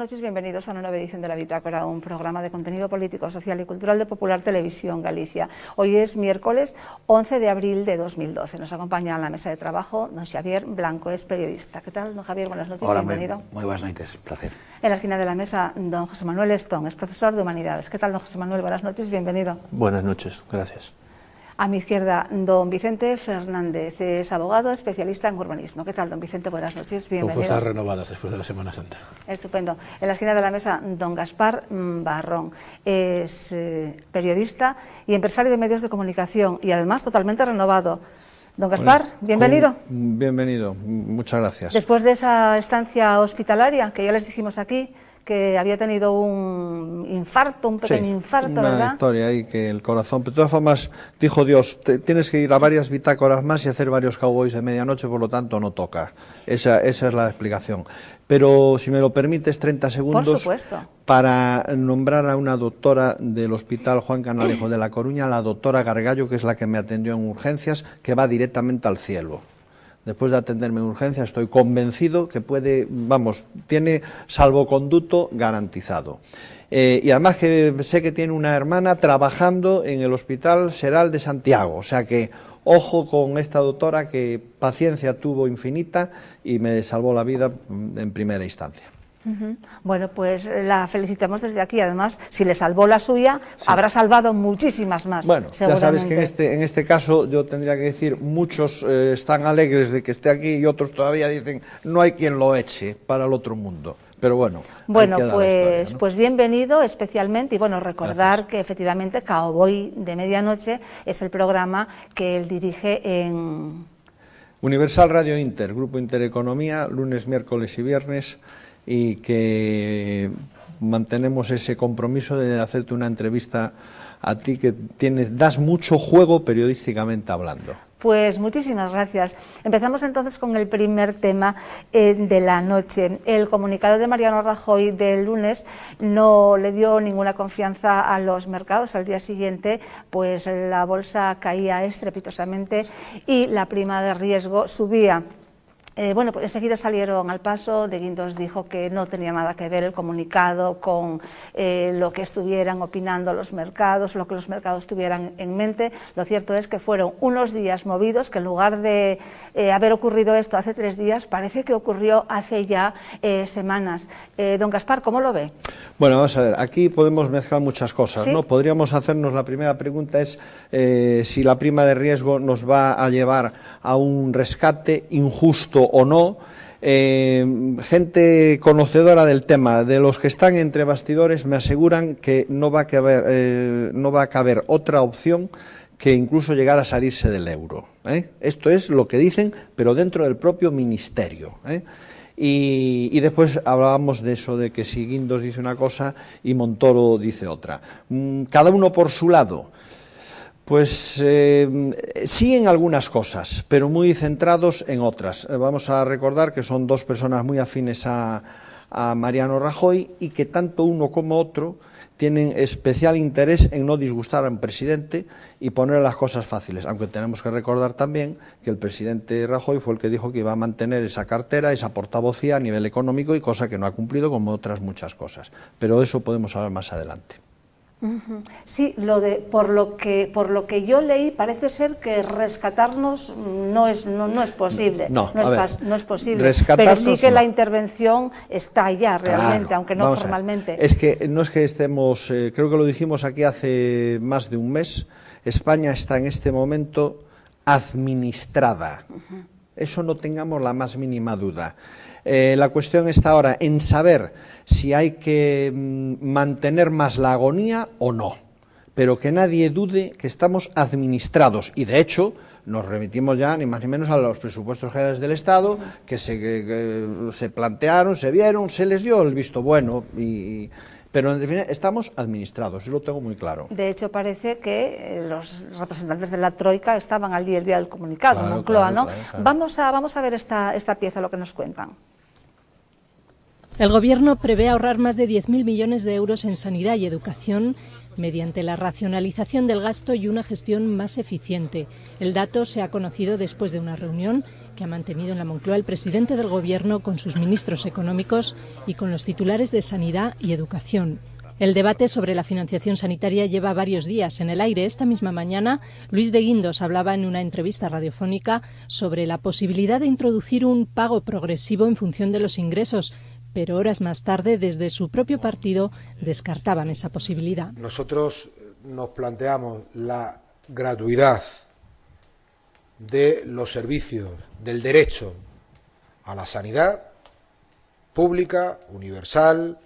noches, bienvenidos a una nueva edición de La Bitácora, un programa de contenido político, social y cultural de Popular Televisión Galicia. Hoy es miércoles 11 de abril de 2012. Nos acompaña en la mesa de trabajo don Xavier Blanco, es periodista. ¿Qué tal, don Javier? Buenas noches, hola, bienvenido. Muy buenas noches, placer. En la esquina de la mesa, don José Manuel Estón, es profesor de Humanidades. ¿Qué tal, don José Manuel? Buenas noches, bienvenido. Buenas noches, gracias. A mi izquierda, don Vicente Fernández, es abogado, especialista en urbanismo. ¿Qué tal, don Vicente? Buenas noches, bienvenido. Con fuerzas renovadas después de la Semana Santa. Estupendo. En la esquina de la mesa, don Gaspar Barrón, es periodista y empresario de medios de comunicación y además totalmente renovado. Don Gaspar, bienvenido. Bienvenido, muchas gracias. Después de esa estancia hospitalaria, que ya les dijimos aquí, que había tenido un infarto, un pequeño infarto, ¿verdad? Una historia ahí que el corazón... Pero de todas formas, dijo Dios, tienes que ir a varias bitácoras más y hacer varios cowboys de medianoche, por lo tanto no toca. Esa es la explicación. Pero si me lo permites, 30 segundos... Por supuesto. Para nombrar a una doctora del Hospital Juan Canalejo de La Coruña, la doctora Gargallo, que es la que me atendió en urgencias, que va directamente al cielo. Después de atenderme en urgencia, estoy convencido que puede, vamos, tiene salvoconducto garantizado. Y además que sé que tiene una hermana trabajando en el Hospital Seral de Santiago, o sea que ojo con esta doctora que paciencia tuvo infinita y me salvó la vida en primera instancia. Bueno, pues la felicitamos desde aquí. Además, si le salvó la suya, sí, habrá salvado muchísimas más. Bueno, ya sabes que en este caso yo tendría que decir, muchos están alegres de que esté aquí y otros todavía dicen no hay quien lo eche para el otro mundo. Pero bueno, pues, pues bienvenido especialmente y bueno, recordar Gracias. Que efectivamente Cowboy de Medianoche es el programa que él dirige en... Universal Radio Inter, Grupo Intereconomía, lunes, miércoles y viernes, y que mantenemos ese compromiso de hacerte una entrevista a ti que das mucho juego periodísticamente hablando. Pues muchísimas gracias. Empezamos entonces con el primer tema de la noche. El comunicado de Mariano Rajoy del lunes no le dio ninguna confianza a los mercados. Al día siguiente, pues la bolsa caía estrepitosamente y la prima de riesgo subía. Bueno, pues enseguida salieron al paso. De Guindos dijo que no tenía nada que ver el comunicado con lo que estuvieran opinando los mercados, lo que los mercados tuvieran en mente. Lo cierto es que fueron unos días movidos, que en lugar de haber ocurrido esto hace 3 días, parece que ocurrió hace ya semanas. Don Gaspar, ¿cómo lo ve? Bueno, vamos a ver, aquí podemos mezclar muchas cosas, ¿sí? ¿No? Podríamos hacernos, la primera pregunta es si la prima de riesgo nos va a llevar a un rescate injusto o no. Gente conocedora del tema, de los que están entre bastidores, me aseguran que no va a caber otra opción que incluso llegar a salirse del euro. Esto es lo que dicen, pero dentro del propio ministerio. Y después hablábamos de eso, de que si Guindos dice una cosa y Montoro dice otra. Cada uno por su lado. Pues sí en algunas cosas, pero muy centrados en otras. Vamos a recordar que son dos personas muy afines a Mariano Rajoy y que tanto uno como otro tienen especial interés en no disgustar a un presidente y poner las cosas fáciles, aunque tenemos que recordar también que el presidente Rajoy fue el que dijo que iba a mantener esa cartera, esa portavocía a nivel económico y cosa que no ha cumplido, como otras muchas cosas. Pero de eso podemos hablar más adelante. Sí, por lo que yo leí, parece ser que rescatarnos no es posible. No es posible. Pero sí que la intervención está ya realmente, claro, aunque no formalmente. Es que no es que estemos, creo que lo dijimos aquí hace más de un mes, España está en este momento administrada. Eso no tengamos la más mínima duda. La cuestión está ahora en saber si hay que mantener más la agonía o no, pero que nadie dude que estamos administrados y de hecho nos remitimos ya ni más ni menos a los presupuestos generales del Estado que se plantearon, se vieron, se les dio el visto bueno pero en definitiva estamos administrados, yo lo tengo muy claro. De hecho parece que los representantes de la Troika estaban el día del comunicado, claro, Moncloa, ¿no? Claro. Vamos a ver esta pieza, lo que nos cuentan. El Gobierno prevé ahorrar más de 10.000 millones de euros en sanidad y educación mediante la racionalización del gasto y una gestión más eficiente. El dato se ha conocido después de una reunión que que ha mantenido en la Moncloa el presidente del Gobierno con sus ministros económicos y con los titulares de Sanidad y Educación. El debate sobre la financiación sanitaria lleva varios días en el aire. Esta misma mañana, Luis de Guindos hablaba en una entrevista radiofónica sobre la posibilidad de introducir un pago progresivo en función de los ingresos, pero horas más tarde, desde su propio partido, descartaban esa posibilidad. Nosotros nos planteamos la gratuidad de los servicios del derecho a la sanidad pública, universal,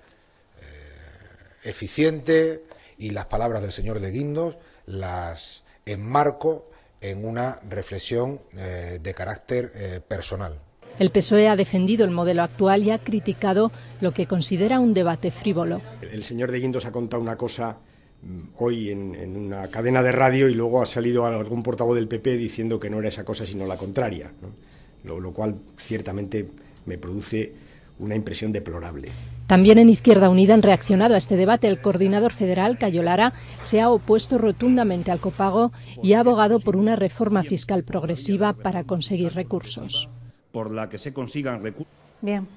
eficiente, y las palabras del señor de Guindos las enmarco en una reflexión de carácter personal. El PSOE ha defendido el modelo actual y ha criticado lo que considera un debate frívolo. El señor de Guindos ha contado una cosa hoy en una cadena de radio y luego ha salido algún portavoz del PP diciendo que no era esa cosa sino la contraria, ¿no? Lo cual ciertamente me produce una impresión deplorable. También en Izquierda Unida han reaccionado a este debate. El coordinador federal, Cayo Lara, se ha opuesto rotundamente al copago y ha abogado por una reforma fiscal progresiva para conseguir recursos. Por la que se consigan recursos. Bien.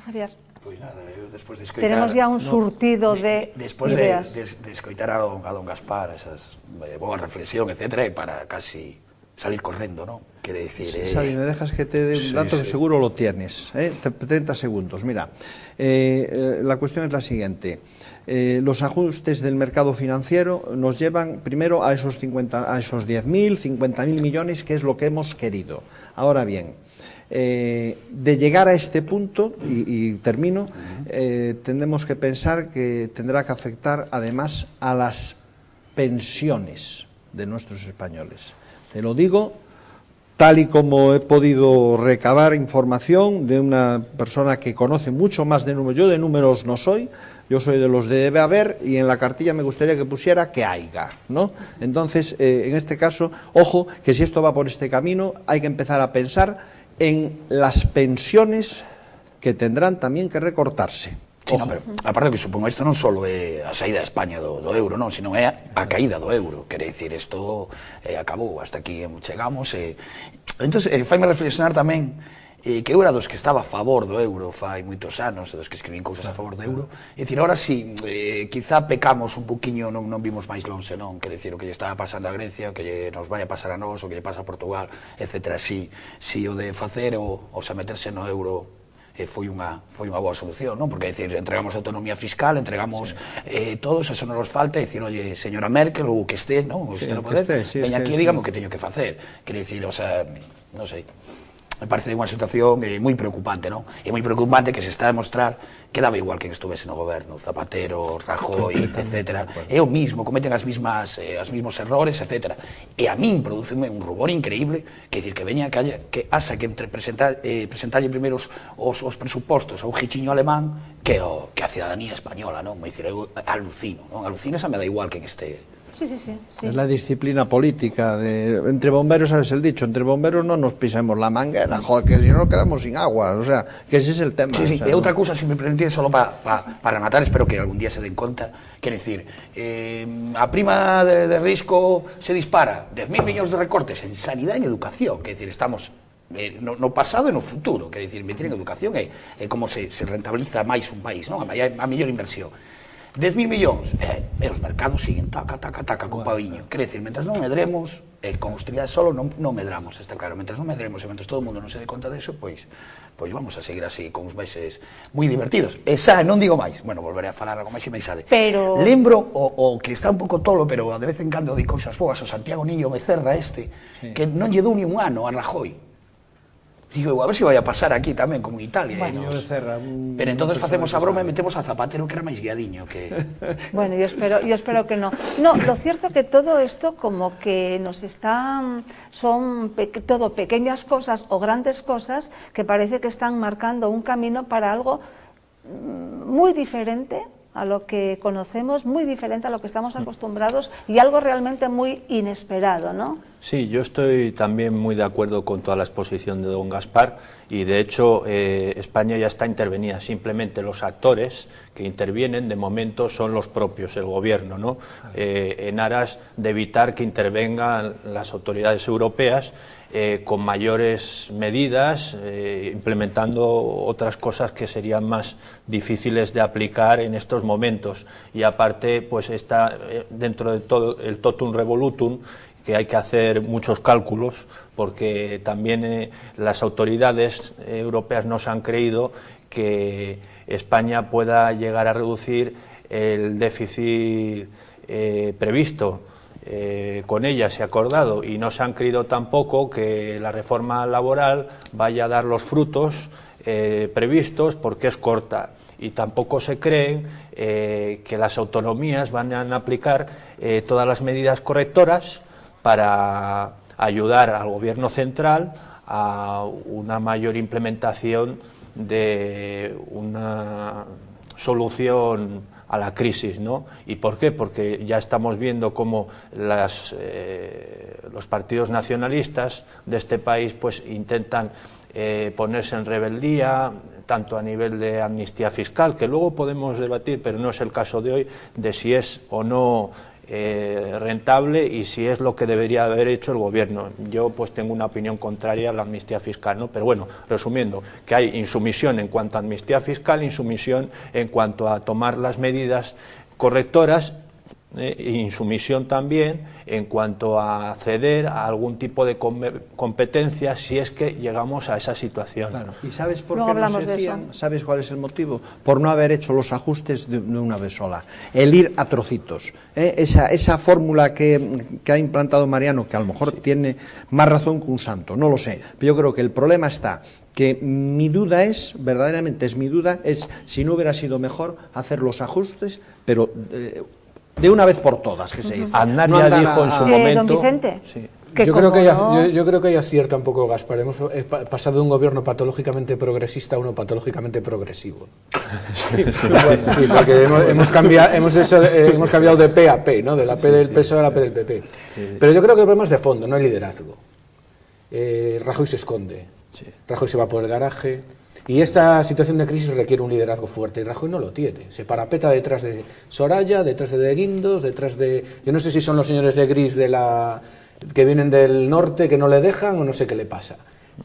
Javier. Pois nada, eu despois de escoitar... Tenemos ya un surtido de despois ideas. De escoitar a don Gaspar, esas boa reflexión, etcétera, para casi salir correndo, ¿no? Quiere decir... Xavi, me dejas que te dé un dato que seguro lo tienes, 30 segundos. Mira, la cuestión es la siguiente. Los ajustes del mercado financiero nos llevan primero a esos 10.000, 50.000 millones, que es lo que hemos querido. Ahora bien, de llegar a este punto, y termino, tendremos que pensar que tendrá que afectar además a las pensiones de nuestros españoles. Te lo digo tal y como he podido recabar información de una persona que conoce mucho más de números. Yo de números no soy, yo soy de los de debe haber, y en la cartilla me gustaría que pusiera que haiga, ¿no? Entonces, en este caso, ojo, que si esto va por este camino, hay que empezar a pensar en las pensiones que tendrán también que recortarse. Sí, no, pero aparte que supongo isto non só é a saída de España do euro, non, sino é a caída do euro, quere dicir, isto acabou, hasta aquí chegamos, entón, faime reflexionar tamén que eu era dos que estaba a favor do euro fai moitos anos, dos que escribín cousas a favor do euro, e dicir, ahora si, quizá pecamos un poquinho, non vimos máis longe, non, quere dicir, o que lle estaba pasando a Grecia, o que nos vai a pasar a nós, o que lle pasa a Portugal, etcétera, si o de facer o xa meterse no euro foi unha boa solución, non? Porque, decir, entregamos autonomía fiscal, entregamos todos, eso non nos falta, decir, oye, señora Merkel, ou que este, non? O que este no poder, veña aquí e dígame o que teño que facer. Quere dicir, o sea, non sei, me parece unha situación moi preocupante, non? E moi preocupante que se está a demostrar que daba igual que estuvese no goberno, Zapatero, Rajoy, etcétera, é o mismo, cometen os mismos errores, etcétera. E a min produceme un rubor increíble, que dicir, que veña que asa que presentarlle primeiro os presupostos a un gichiño alemán que a cidadanía española, non? Me dicir, eu alucino, non? Alucino, esa me da igual que este... Sí. Es la disciplina política entre bomberos, sabes el dicho, entre bomberos no nos pisemos la manguera, joder, que si no quedamos sin agua, o sea, que ese es el tema. Sí, o sea, e outra cousa, se me permitís, solo para rematar, espero que algún día se den conta, quer decir, a prima de risco se dispara, 10.000 millóns de recortes en sanidade e en educación, quer decir, estamos no pasado e no futuro, quer decir, meter en educación é como se rentabiliza máis un país, non? A mellor inversión. 10.000 millóns, e os mercados siguen taca con paviño, quer decir, mentras non medremos, con austeridade solo non medramos, está claro, mentras non medremos e mentras todo o mundo non se dé conta deso, pois vamos a seguir así con uns meses moi divertidos. E xa, non digo máis, bueno, volveré a falar algo máis e máis ade. Pero... Lembro o que está un pouco tolo, pero de vez en cando di cousas boas, o Santiago Niño Becerra que non lle dou ni un ano a Rajoy. Digo, a ver se vai a pasar aquí tamén, como en Italia. Bueno, pero entonces facemos a broma e metemos a Zapatero, que era máis guiadiño que... Bueno, yo espero que no. No, lo cierto que todo esto como que nos están... Son todo pequeñas cosas o grandes cosas que parece que están marcando un camino para algo muy diferente a lo que conocemos, muy diferente a lo que estamos acostumbrados y algo realmente muy inesperado, ¿no? Sí, yo estoy también muy de acuerdo con toda la exposición de don Gaspar y de hecho España ya está intervenida, simplemente los actores que intervienen de momento son los propios, el gobierno, ¿no? En aras de evitar que intervengan las autoridades europeas con mayores medidas, implementando otras cosas que serían más difíciles de aplicar en estos momentos. Y aparte, pues está dentro de todo el totum revolutum, que hay que hacer muchos cálculos, porque también las autoridades europeas no se han creído que España pueda llegar a reducir el déficit previsto. Con ella se ha acordado, y no se han creído tampoco que la reforma laboral vaya a dar los frutos previstos, porque es corta, y tampoco se creen que las autonomías van a aplicar todas las medidas correctoras para ayudar al gobierno central a una mayor implementación de una solución a la crisis, ¿no? ¿Y por qué? Porque ya estamos viendo cómo los partidos nacionalistas de este país pues intentan ponerse en rebeldía, tanto a nivel de amnistía fiscal, que luego podemos debatir, pero no es el caso de hoy, de si es o no rentable y si es lo que debería haber hecho el gobierno. Yo pues tengo una opinión contraria a la amnistía fiscal, ¿no? Pero bueno, resumiendo, que hay insumisión en cuanto a amnistía fiscal, insumisión en cuanto a tomar las medidas correctoras, insumisión también en cuanto a ceder a algún tipo de competencia si es que llegamos a esa situación. Claro. ¿Y sabes por qué no se hacían? ¿Sabes cuál es el motivo? Por no haber hecho los ajustes de una vez sola. El ir a trocitos. Esa fórmula que ha implantado Mariano, que a lo mejor tiene más razón que un santo, no lo sé. Pero yo creo que el problema está que mi duda es, verdaderamente es mi duda, es si no hubiera sido mejor hacer los ajustes, pero de una vez por todas, que se dice. Aznar ya dijo en su momento... Don Vicente, sí. Yo creo que ahí acierta un poco Gaspar. Hemos pasado de un gobierno patológicamente progresista a uno patológicamente progresivo. Sí, porque hemos cambiado de P a P, ¿no? De la P del PSOE a la P del PP. Pero yo creo que el problema es de fondo, no hay liderazgo. Rajoy se esconde, Rajoy se va por el garaje. Y esta situación de crisis requiere un liderazgo fuerte, y Rajoy no lo tiene. Se parapeta detrás de Soraya, detrás de Guindos, detrás de... Yo no sé si son los señores de Gris que vienen del norte que no le dejan o no sé qué le pasa.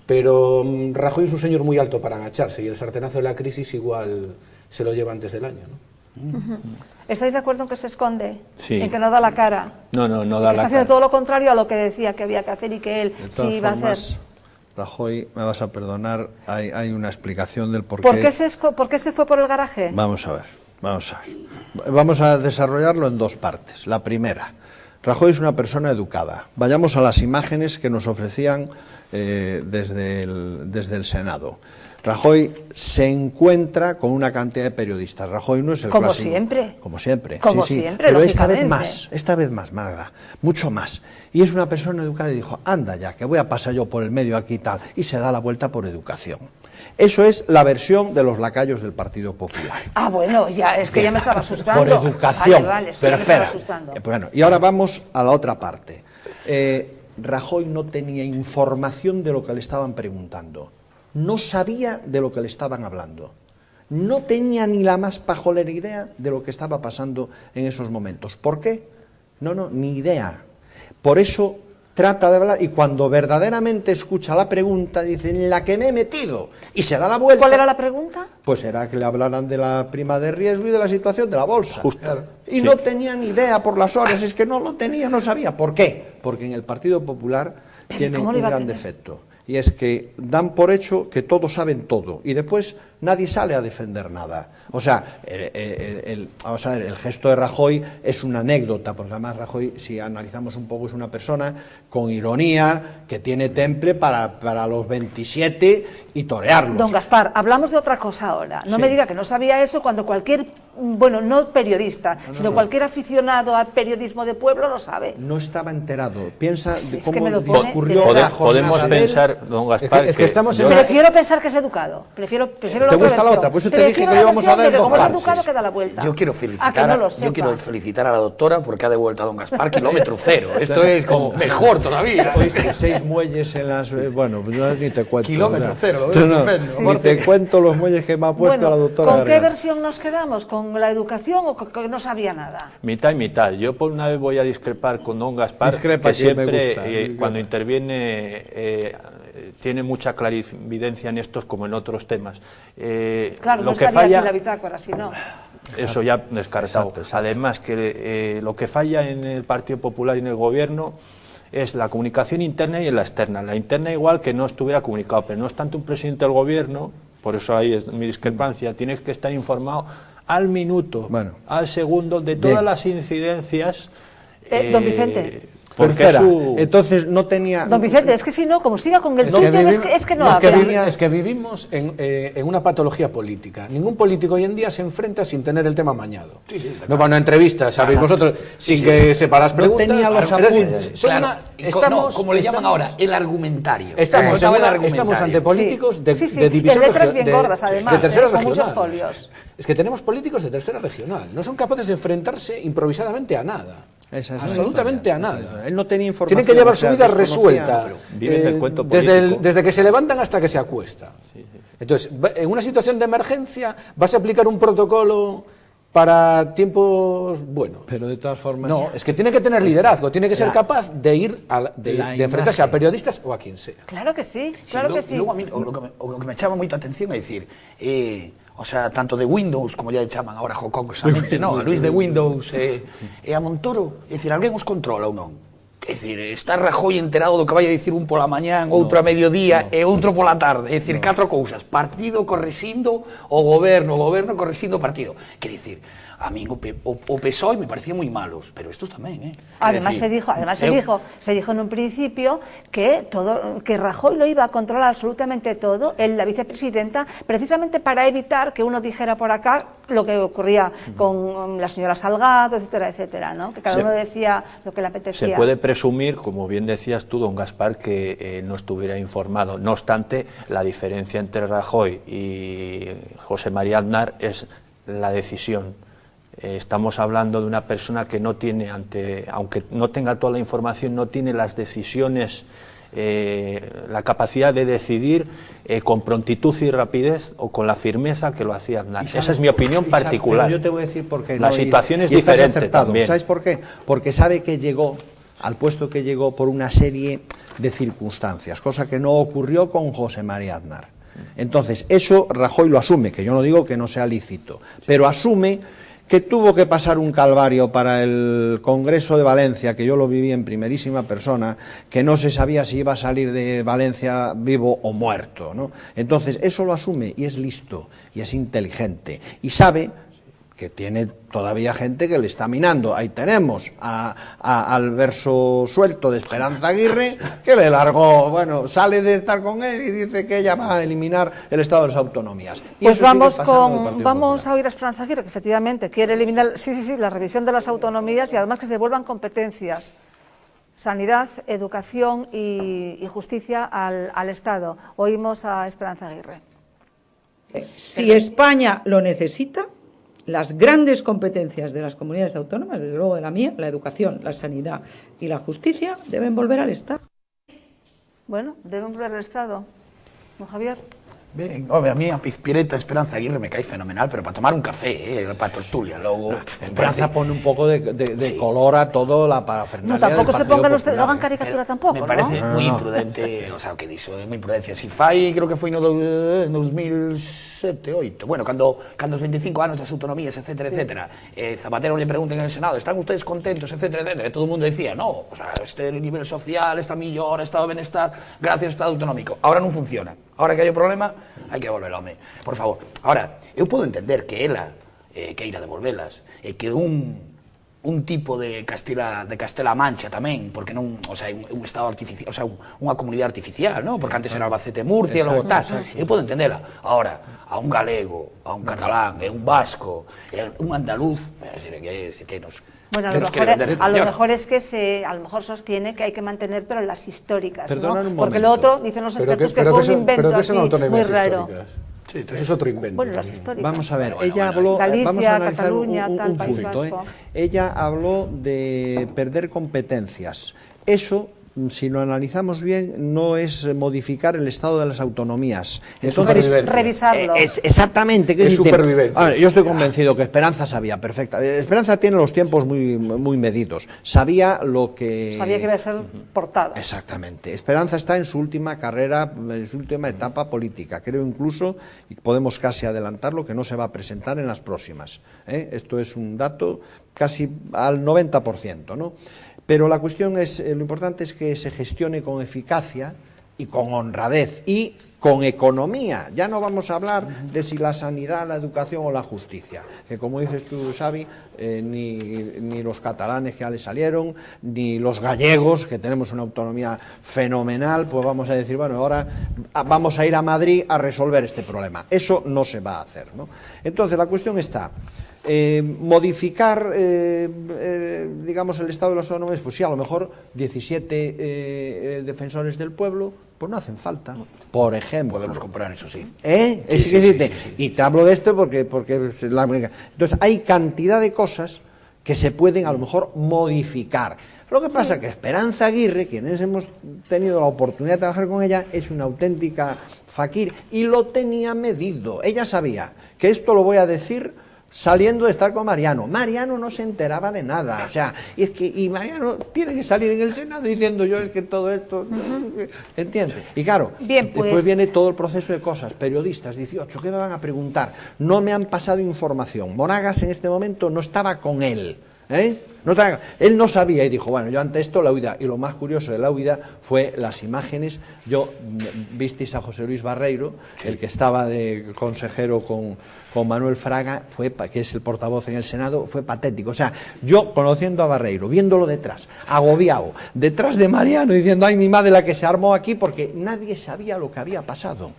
Pero Rajoy es un señor muy alto para agacharse y el sartenazo de la crisis igual se lo lleva antes del año, ¿no? ¿Estáis de acuerdo en que se esconde? Sí. ¿En que no da la cara? No da la cara. Está haciendo todo lo contrario a lo que decía que había que hacer y que él sí iba a hacer. Rajoy, me vas a perdonar, hay una explicación del por qué. ¿Por qué se fue por el garaje? Vamos a ver. Vamos a desarrollarlo en dos partes. La primera, Rajoy es una persona educada. Vayamos a las imágenes que nos ofrecían desde el Senado. Rajoy se encuentra con una cantidad de periodistas. Rajoy no es el como clásico. Siempre. Como siempre. Como sí, siempre, pero lógicamente. esta vez más, Magda, mucho más. Y es una persona educada y dijo, anda ya, que voy a pasar yo por el medio aquí y tal. Y se da la vuelta por educación. Eso es la versión de los lacayos del Partido Popular. Ah, bueno, ya es que ya me estaba asustando. Por educación. Vale, pero me espera. estaba asustando. Bueno, y ahora vamos a la otra parte. Rajoy no tenía información de lo que le estaban preguntando. No sabía de lo que le estaban hablando. No tenía ni la más pajolera idea de lo que estaba pasando en esos momentos. ¿Por qué? No, ni idea. Por eso trata de hablar y cuando verdaderamente escucha la pregunta dice, en la que me he metido, y se da la vuelta. ¿Cuál era la pregunta? Pues era que le hablaran de la prima de riesgo y de la situación de la bolsa. Justo. Y no tenía ni idea por las horas, es que no lo tenía, no sabía. ¿Por qué? Porque en el Partido Popular tiene un gran defecto. Y es que dan por hecho que todos saben todo y después nadie sale a defender nada. O sea, vamos a ver, el gesto de Rajoy es una anécdota, porque además Rajoy, si analizamos un poco, es una persona con ironía, que tiene temple para los 27 y torearlos. Don Gaspar, hablamos de otra cosa ahora. No me diga que no sabía eso cuando cualquier, bueno, no periodista, sino cualquier aficionado al periodismo de pueblo lo sabe. No estaba enterado. Piensa de es cómo que me lo discurrió pone, la jornada. Podemos pensar, don Gaspar, es que estamos prefiero pensar que es educado. Prefiero lo te gusta la otra. Pues yo te dije que íbamos a dar dos partes. Yo quiero felicitar a la doctora porque ha devuelto a don Gaspar kilómetro cero. Esto es como mejor todavía. Oíste 6 muelles en las... Bueno, yo ni te cuento. Kilómetro cero, lo veo estupendo. Ni te cuento los muelles que me ha puesto la doctora. ¿Con qué versión nos quedamos? ¿Con la educación o que no sabía nada? Mitad y mitad. Yo por una vez voy a discrepar con don Gaspar, que siempre cuando interviene tiene mucha clarividencia en estos como en otros temas. Claro, lo no que estaría falla, aquí la bitácora, si no. Eso ya descartado. Exacto. Además, que lo que falla en el Partido Popular y en el Gobierno es la comunicación interna y en la externa. La interna igual que no estuviera comunicado, pero no es tanto un presidente del Gobierno, por eso ahí es mi discrepancia, tienes que estar informado al minuto, al segundo, de todas las incidencias. Don Vicente. Porque entonces no tenía... Don Vicente, es que si no, como siga con el Twitter, es que no habla. Es que vivimos en una patología política. Ningún político hoy en día se enfrenta sin tener el tema amañado. No van a entrevistas, sabéis vosotros, sin que sepa las preguntas. No tenía los apuntes. Como le llaman ahora, el argumentario. Estamos ante políticos de división de letras bien gordas, además, de tercera con regional. muchos folios. Es que tenemos políticos de tercera regional. No son capaces de enfrentarse improvisadamente a nada. Absolutamente a nada. Él no tenía información. Tienen que llevar su vida resuelta. Viven el cuento político. Desde que se levantan hasta que se acuestan. Entonces, en una situación de emergencia, vas a aplicar un protocolo para tiempos buenos. Pero de todas formas... No, es que tiene que tener liderazgo, tiene que ser capaz de ir de enfrentarse a periodistas o a quien sea. Claro que sí, claro que sí. Luego a mí, lo que me echaba moita atención é dicir, o sea, tanto de Windows, como ya lle chaman agora jocosamente, no, a Luis de Windows e a Montoro, é dicir, alguén os controla ou non? É dicir, está Rajoy enterado do que vai a dicir un pola mañán, outro a mediodía e outro pola tarde, é dicir, 4 cousas, partido correxindo o goberno correxindo o partido. Quer dicir, a mí o PSOE me parecía moi malos, pero estos tamén, Además se dijo en un principio que Rajoy lo iba a controlar absolutamente todo, la vicepresidenta, precisamente para evitar que uno dijera por acá lo que ocurría con la señora Salgado, etcétera, etcétera, ¿no? Que cada uno decía lo que le apetecía. Se puede presumir, como bien decías tú, don Gaspar, que no estuviera informado. No obstante, la diferencia entre Rajoy y José María Aznar es la decisión. Estamos hablando de una persona que no tiene, aunque no tenga toda la información, no tiene las decisiones, la capacidad de decidir con prontitud y rapidez o con la firmeza que lo hacía Aznar. Esa es mi opinión particular. Pero yo te voy a decir por qué. La situación es diferente también. ¿Sabes por qué? Porque sabe que llegó al puesto que llegó por una serie de circunstancias, cosa que no ocurrió con José María Aznar. Entonces, eso Rajoy lo asume, que yo no digo que no sea lícito, pero asume que tuvo que pasar un calvario para el Congreso de Valencia, que yo lo viví en primerísima persona, que no se sabía si iba a salir de Valencia vivo o muerto, ¿no? Entonces, eso lo asume y es listo, y es inteligente, y sabe que tiene todavía gente que le está minando. Ahí tenemos al verso suelto de Esperanza Aguirre, que le largó, bueno, sale de estar con él y dice que ella va a eliminar el Estado de las autonomías. Y pues vamos a oír a Esperanza Aguirre, que efectivamente quiere eliminar, la revisión de las autonomías y además que se devuelvan competencias, sanidad, educación y justicia al Estado. Oímos a Esperanza Aguirre. Si España lo necesita, las grandes competencias de las comunidades autónomas, desde luego de la mía, la educación, la sanidad y la justicia, deben volver al Estado. Bueno, deben volver al Estado. ¿No, Javier? Ben, home, a mí a Pizpireta Esperanza Aguirre me cae fenomenal, pero para tomar un café, para tertulia, logo... Esperanza pone un poco de color a todo la parafernalia. No, tampoco se pongan ustedes, no hagan caricatura tampoco, me parece moi imprudente, o sea, o que dixo, é moi imprudencia. Si fai, creo que foi no 2007, 2008, bueno, cando os 25 anos das autonomías, etcétera, etcétera, Zapatero lle pregunten en el Senado, ¿están ustedes contentos, etcétera, etcétera? E todo o mundo decía, no, o sea, este nivel social, esta millora, estado de benestar, gracias ao Estado autonómico. Ahora non funciona. Ahora que hai o problema, hai que devolver, home. Por favor. Ahora, eu podo entender que ela queira devolvelas, e que un tipo de Castela Mancha tamén, porque non, o sea, un estado artificial, o sea, unha comunidade artificial, ¿no? Porque antes era Albacete, Murcia, logo tal. Eu podo entendela. Ahora, a un galego, a un catalán, a un vasco, a un andaluz, que nos... Bueno, a lo mejor es que a lo mejor sostiene que hay que mantener, pero las históricas, ¿no? Porque lo otro, dicen los expertos, que fue un invento así muy raro. Sí, eso es otro invento. Bueno, las históricas. Vamos a ver, ella habló, Galicia, vamos a analizar Cataluña, un tal, País punto. Vasco. Ella habló de perder competencias. Eso, si lo analizamos bien, no es modificar el estado de las autonomías. Entonces, revisarlo. Exactamente. Es supervivencia. Yo estoy convencido que Esperanza sabía perfecta. Esperanza tiene los tiempos muy medidos. Sabía lo que... Sabía que iba a ser portada. Exactamente. Esperanza está en su última carrera, en su última etapa política. Creo incluso, y podemos casi adelantarlo, que no se va a presentar en las próximas. Esto es un dato casi al 90%, ¿no? Pero la cuestión es, lo importante es que se gestione con eficacia y con honradez y con economía. Ya no vamos a hablar de si la sanidad, la educación o la justicia, que como dices tú, Xavi, ni los catalanes que ya le salieron, ni los gallegos, que tenemos una autonomía fenomenal, pues vamos a decir, bueno, ahora vamos a ir a Madrid a resolver este problema. Eso no se va a hacer, ¿no? Entonces, la cuestión está... modificar, digamos, el estado de las autonomías, pues sí, a lo mejor 17 defensores del pueblo, pues no hacen falta, por ejemplo. Podemos comprar, eso sí. Sí. Y te hablo de esto porque entonces hay cantidad de cosas que se pueden a lo mejor modificar. Lo que pasa es que Esperanza Aguirre, quienes hemos tenido la oportunidad de trabajar con ella, es una auténtica fakir y lo tenía medido. Ella sabía que esto lo voy a decir saliendo de estar con Mariano. Mariano no se enteraba de nada, o sea, y Mariano tiene que salir en el Senado diciendo yo es que todo esto, ¿entiendes? Y claro, bien, pues... después viene todo el proceso de cosas, periodistas, 18, ¿qué me van a preguntar? No me han pasado información. Monagas en este momento no estaba con él, él no sabía y dijo, bueno, yo ante esto la huida, y lo más curioso de la huida fue las imágenes. Visteis a José Luis Barreiro, el que estaba de consejero con Manuel Fraga, que es el portavoz en el Senado, fue patético. O sea, yo conociendo a Barreiro, viéndolo detrás, agobiado, detrás de Mariano, diciendo, ay, mi madre la que se armó aquí, porque nadie sabía lo que había pasado.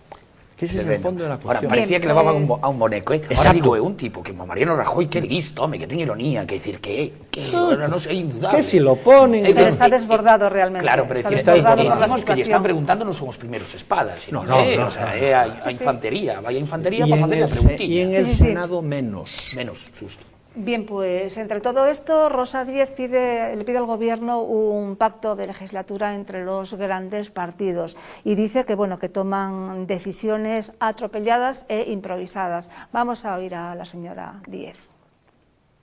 Que ese es el fondo de la cuestión. Ahora, parecía que le daban a un boneco, Ahora digo, un tipo que Mariano Rajoy, qué listo, hombre, que tiene ironía, que decir que ahora no sé, indudable. Que si lo ponen... Pero está desbordado realmente. Claro, pero decimos que le están preguntando, no son los primeros espadas, sino o sea, a infantería, vaya infantería para hacer la preguntilla. Y en el Senado menos. Menos, justo. Bien, pues entre todo esto, Rosa Díez le pide al Gobierno un pacto de legislatura entre los grandes partidos y dice que, bueno, que toman decisiones atropelladas e improvisadas. Vamos a oír a la señora Díez.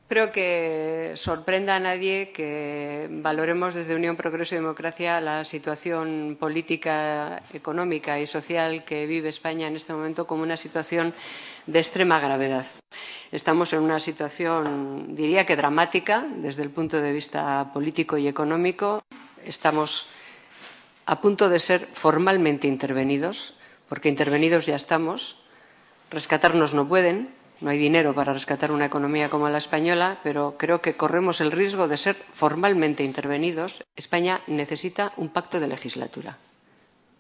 Creo que sorprenda a nadie que valoremos desde Unión, Progreso y Democracia la situación política, económica y social que vive España en este momento como una situación de extrema gravedad. Estamos en una situación, diría que dramática, desde el punto de vista político y económico. Estamos a punto de ser formalmente intervenidos, porque intervenidos ya estamos. Rescatarnos no pueden. No hay dinero para rescatar una economía como la española, pero creo que corremos el riesgo de ser formalmente intervenidos. España necesita un pacto de legislatura.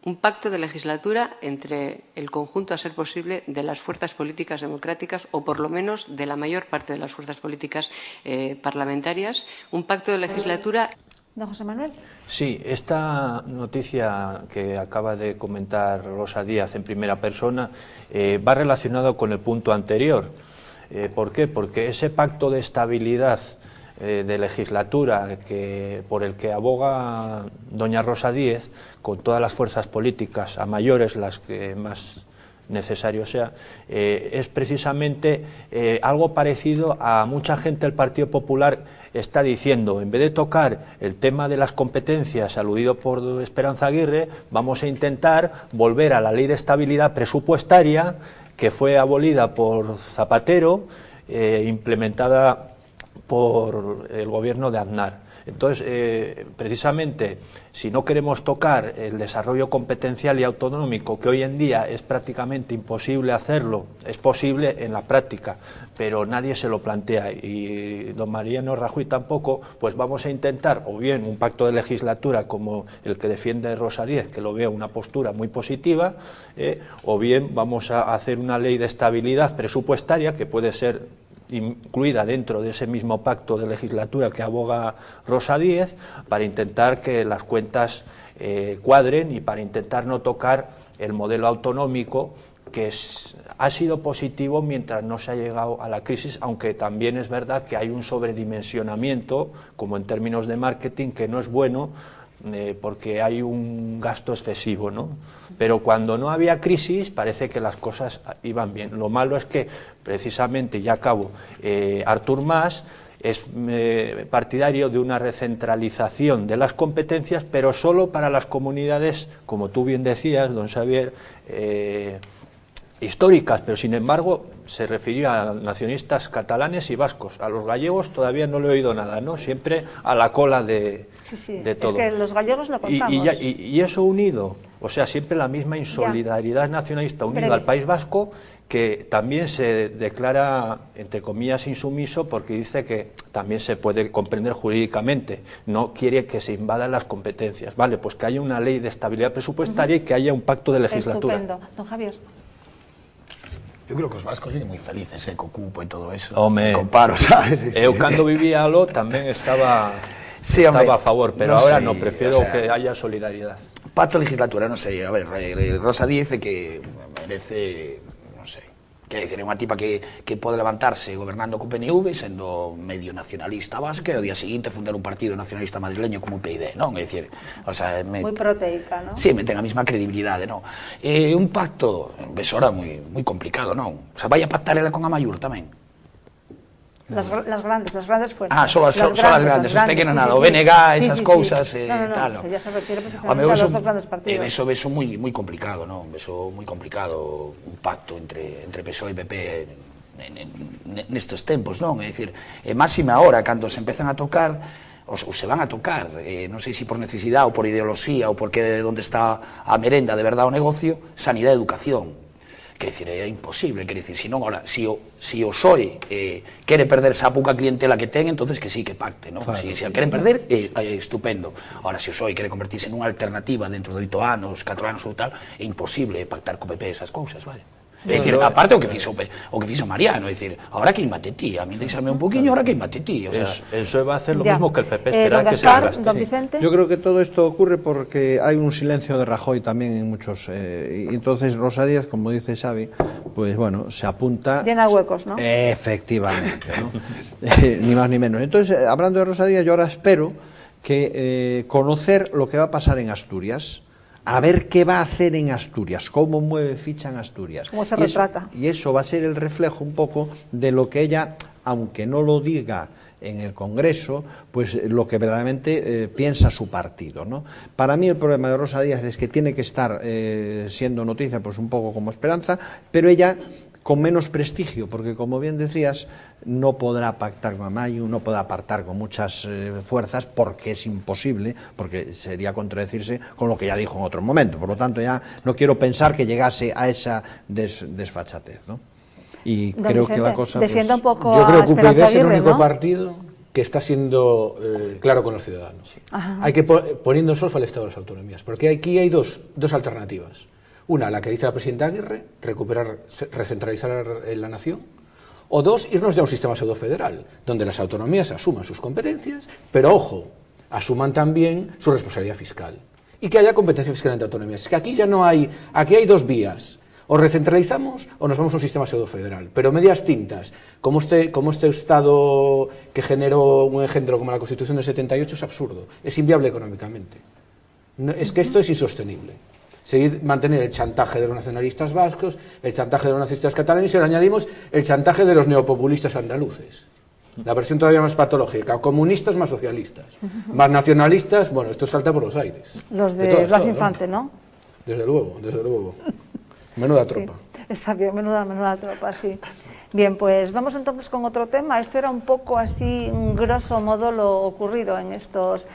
Un pacto de legislatura entre el conjunto, a ser posible, de las fuerzas políticas democráticas, o por lo menos de la mayor parte de las fuerzas políticas parlamentarias. Un pacto de legislatura. Don José Manuel. Sí, esta noticia que acaba de comentar Rosa Díez en primera persona va relacionado con el punto anterior. ¿Por qué? Porque ese pacto de estabilidad de legislatura por el que aboga doña Rosa Díez, con todas las fuerzas políticas, a mayores las que más necesario sea, es precisamente algo parecido a mucha gente del Partido Popular está diciendo, en vez de tocar el tema de las competencias aludido por Esperanza Aguirre, vamos a intentar volver a la ley de estabilidad presupuestaria que fue abolida por Zapatero, implementada por el gobierno de Aznar. Entonces, precisamente, si no queremos tocar el desarrollo competencial y autonómico, que hoy en día es prácticamente imposible hacerlo, es posible en la práctica, pero nadie se lo plantea, y don Mariano Rajoy tampoco, pues vamos a intentar, o bien un pacto de legislatura como el que defiende Rosa Díez, que lo veo una postura muy positiva, o bien vamos a hacer una ley de estabilidad presupuestaria, que puede ser incluida dentro de ese mismo pacto de legislatura que aboga Rosa Díez, para intentar que las cuentas cuadren y para intentar no tocar el modelo autonómico que ha sido positivo mientras no se ha llegado a la crisis, aunque también es verdad que hay un sobredimensionamiento, como en términos de marketing, que no es bueno, porque hay un gasto excesivo, ¿no? Pero cuando no había crisis parece que las cosas iban bien. Lo malo es que, precisamente, ya acabo, Artur Mas es partidario de una recentralización de las competencias, pero solo para las comunidades, como tú bien decías, don Xavier, históricas, pero sin embargo se refirió a nacionalistas catalanes y vascos. A los gallegos todavía no le he oído nada, ¿no? Siempre a la cola de todo. Es que los gallegos lo contamos. Y eso unido, o sea, siempre la misma insolidaridad nacionalista unido al País Vasco, que también se declara, entre comillas, insumiso, porque dice que también se puede comprender jurídicamente, no quiere que se invadan las competencias. Vale, pues que haya una ley de estabilidad presupuestaria y que haya un pacto de legislatura. Estupendo. Don Javier. Yo creo que os vascos son muy felices, co cupo e todo eso. Home, comparo, sabes? Eu cando vivía aló tamén estaba a favor, pero ahora no, prefiero que haya solidaridad. Pacto de legislatura, non sei, a ver, Rosa dice que merece, non sei, quer dizer, é unha tipa que pode levantarse gobernando co PNV, sendo medio nacionalista vasca, e o día seguinte fundar un partido nacionalista madrileño como o PID, non? É dicir, o sea, moi proteica, non? Sí, me ten a mesma credibilidade, non? Un pacto, ves, ahora moi complicado, non? O sea, vai a pactar ela con a Amaiur tamén. Las grandes fuerzas. Ah, solo las grandes, os pequenos nada, o BNG, esas cousas e tal. No, ya se refiere precisamente a los dos grandes partidos. Eso moi complicado, non? Eso moi complicado, un pacto entre PSOE e PP nestes tempos, non? É dicir, máxima ahora, cando se empezan a tocar, ou se van a tocar, non sei se por necesidade ou por ideoloxía ou porque onde está a merenda de verdade o negocio, sanidade e educación. Quer dicir, é imposible, quer dicir, senón, ahora, si o PSOE quere perder esa pouca clientela que ten, entonces que sí, que pacte, non? Claro. Si a queren perder, estupendo. Ahora, se o PSOE quere convertirse nunha alternativa dentro de 8 anos, 4 anos ou tal, é imposible pactar co PP esas cousas, vale? É dicir, aparte o que fixo Mariano, é dicir, ahora que mate ti, a mí deixame un poquinho, ahora que mate ti, o sea... Eso va a hacer lo mismo que el PP, esperar que se gaste. Don Vicente. Yo creo que todo esto ocurre porque hay un silencio de Rajoy también en muchos... y entonces Rosa Díaz, como dice Xavi, pues bueno, se apunta... Llena huecos, ¿no? Efectivamente, ¿no? Ni más ni menos. Entonces, hablando de Rosa Díaz, yo ahora espero que conocer lo que va a pasar en Asturias, a ver qué va a hacer en Asturias, cómo mueve ficha en Asturias. ¿Cómo se retrata? Y eso va a ser el reflejo un poco de lo que ella, aunque no lo diga en el Congreso, pues lo que verdaderamente piensa su partido, ¿no? Para mí el problema de Rosa Díaz es que tiene que estar siendo noticia, pues un poco como Esperanza, pero ella con menos prestigio, porque como bien decías, no podrá pactar con Amaiur, no podrá pactar con muchas fuerzas, porque es imposible, porque sería contradecirse con lo que ya dijo en otro momento. Por lo tanto, ya no quiero pensar que llegase a esa desfachatez, ¿no? Y Don creo Vicente, que la cosa... defienda pues, un poco yo creo a que UPyD Esperanza es el Aguirre, único ¿no? partido que está siendo claro con los ciudadanos. Ajá. Hay que poniendo solfa al Estado de las autonomías, porque aquí hay dos alternativas. Una, la que dice la presidenta Aguirre, recentralizar la nación, o dos, irnos ya a un sistema pseudo-federal, donde las autonomías asuman sus competencias, pero ojo, asuman también su responsabilidad fiscal, y que haya competencia fiscal entre autonomías. Es que aquí ya no hay, aquí hay dos vías, o recentralizamos o nos vamos a un sistema pseudo-federal, pero medias tintas, como este Estado que generó un engendro como la Constitución del 78 es absurdo, es inviable económicamente. No, es que esto es insostenible. Mantener el chantaje de los nacionalistas vascos, el chantaje de los nacionalistas catalanes y le añadimos el chantaje de los neopopulistas andaluces. La versión todavía más patológica, comunistas más socialistas, más nacionalistas, bueno, esto salta por los aires. Los de Blas Infante, ¿no? Desde luego, desde luego. Menuda tropa. Sí, está bien, menuda tropa, sí. Bien, pues vamos entonces con otro tema. Esto era un poco así, grosso modo, lo ocurrido en estos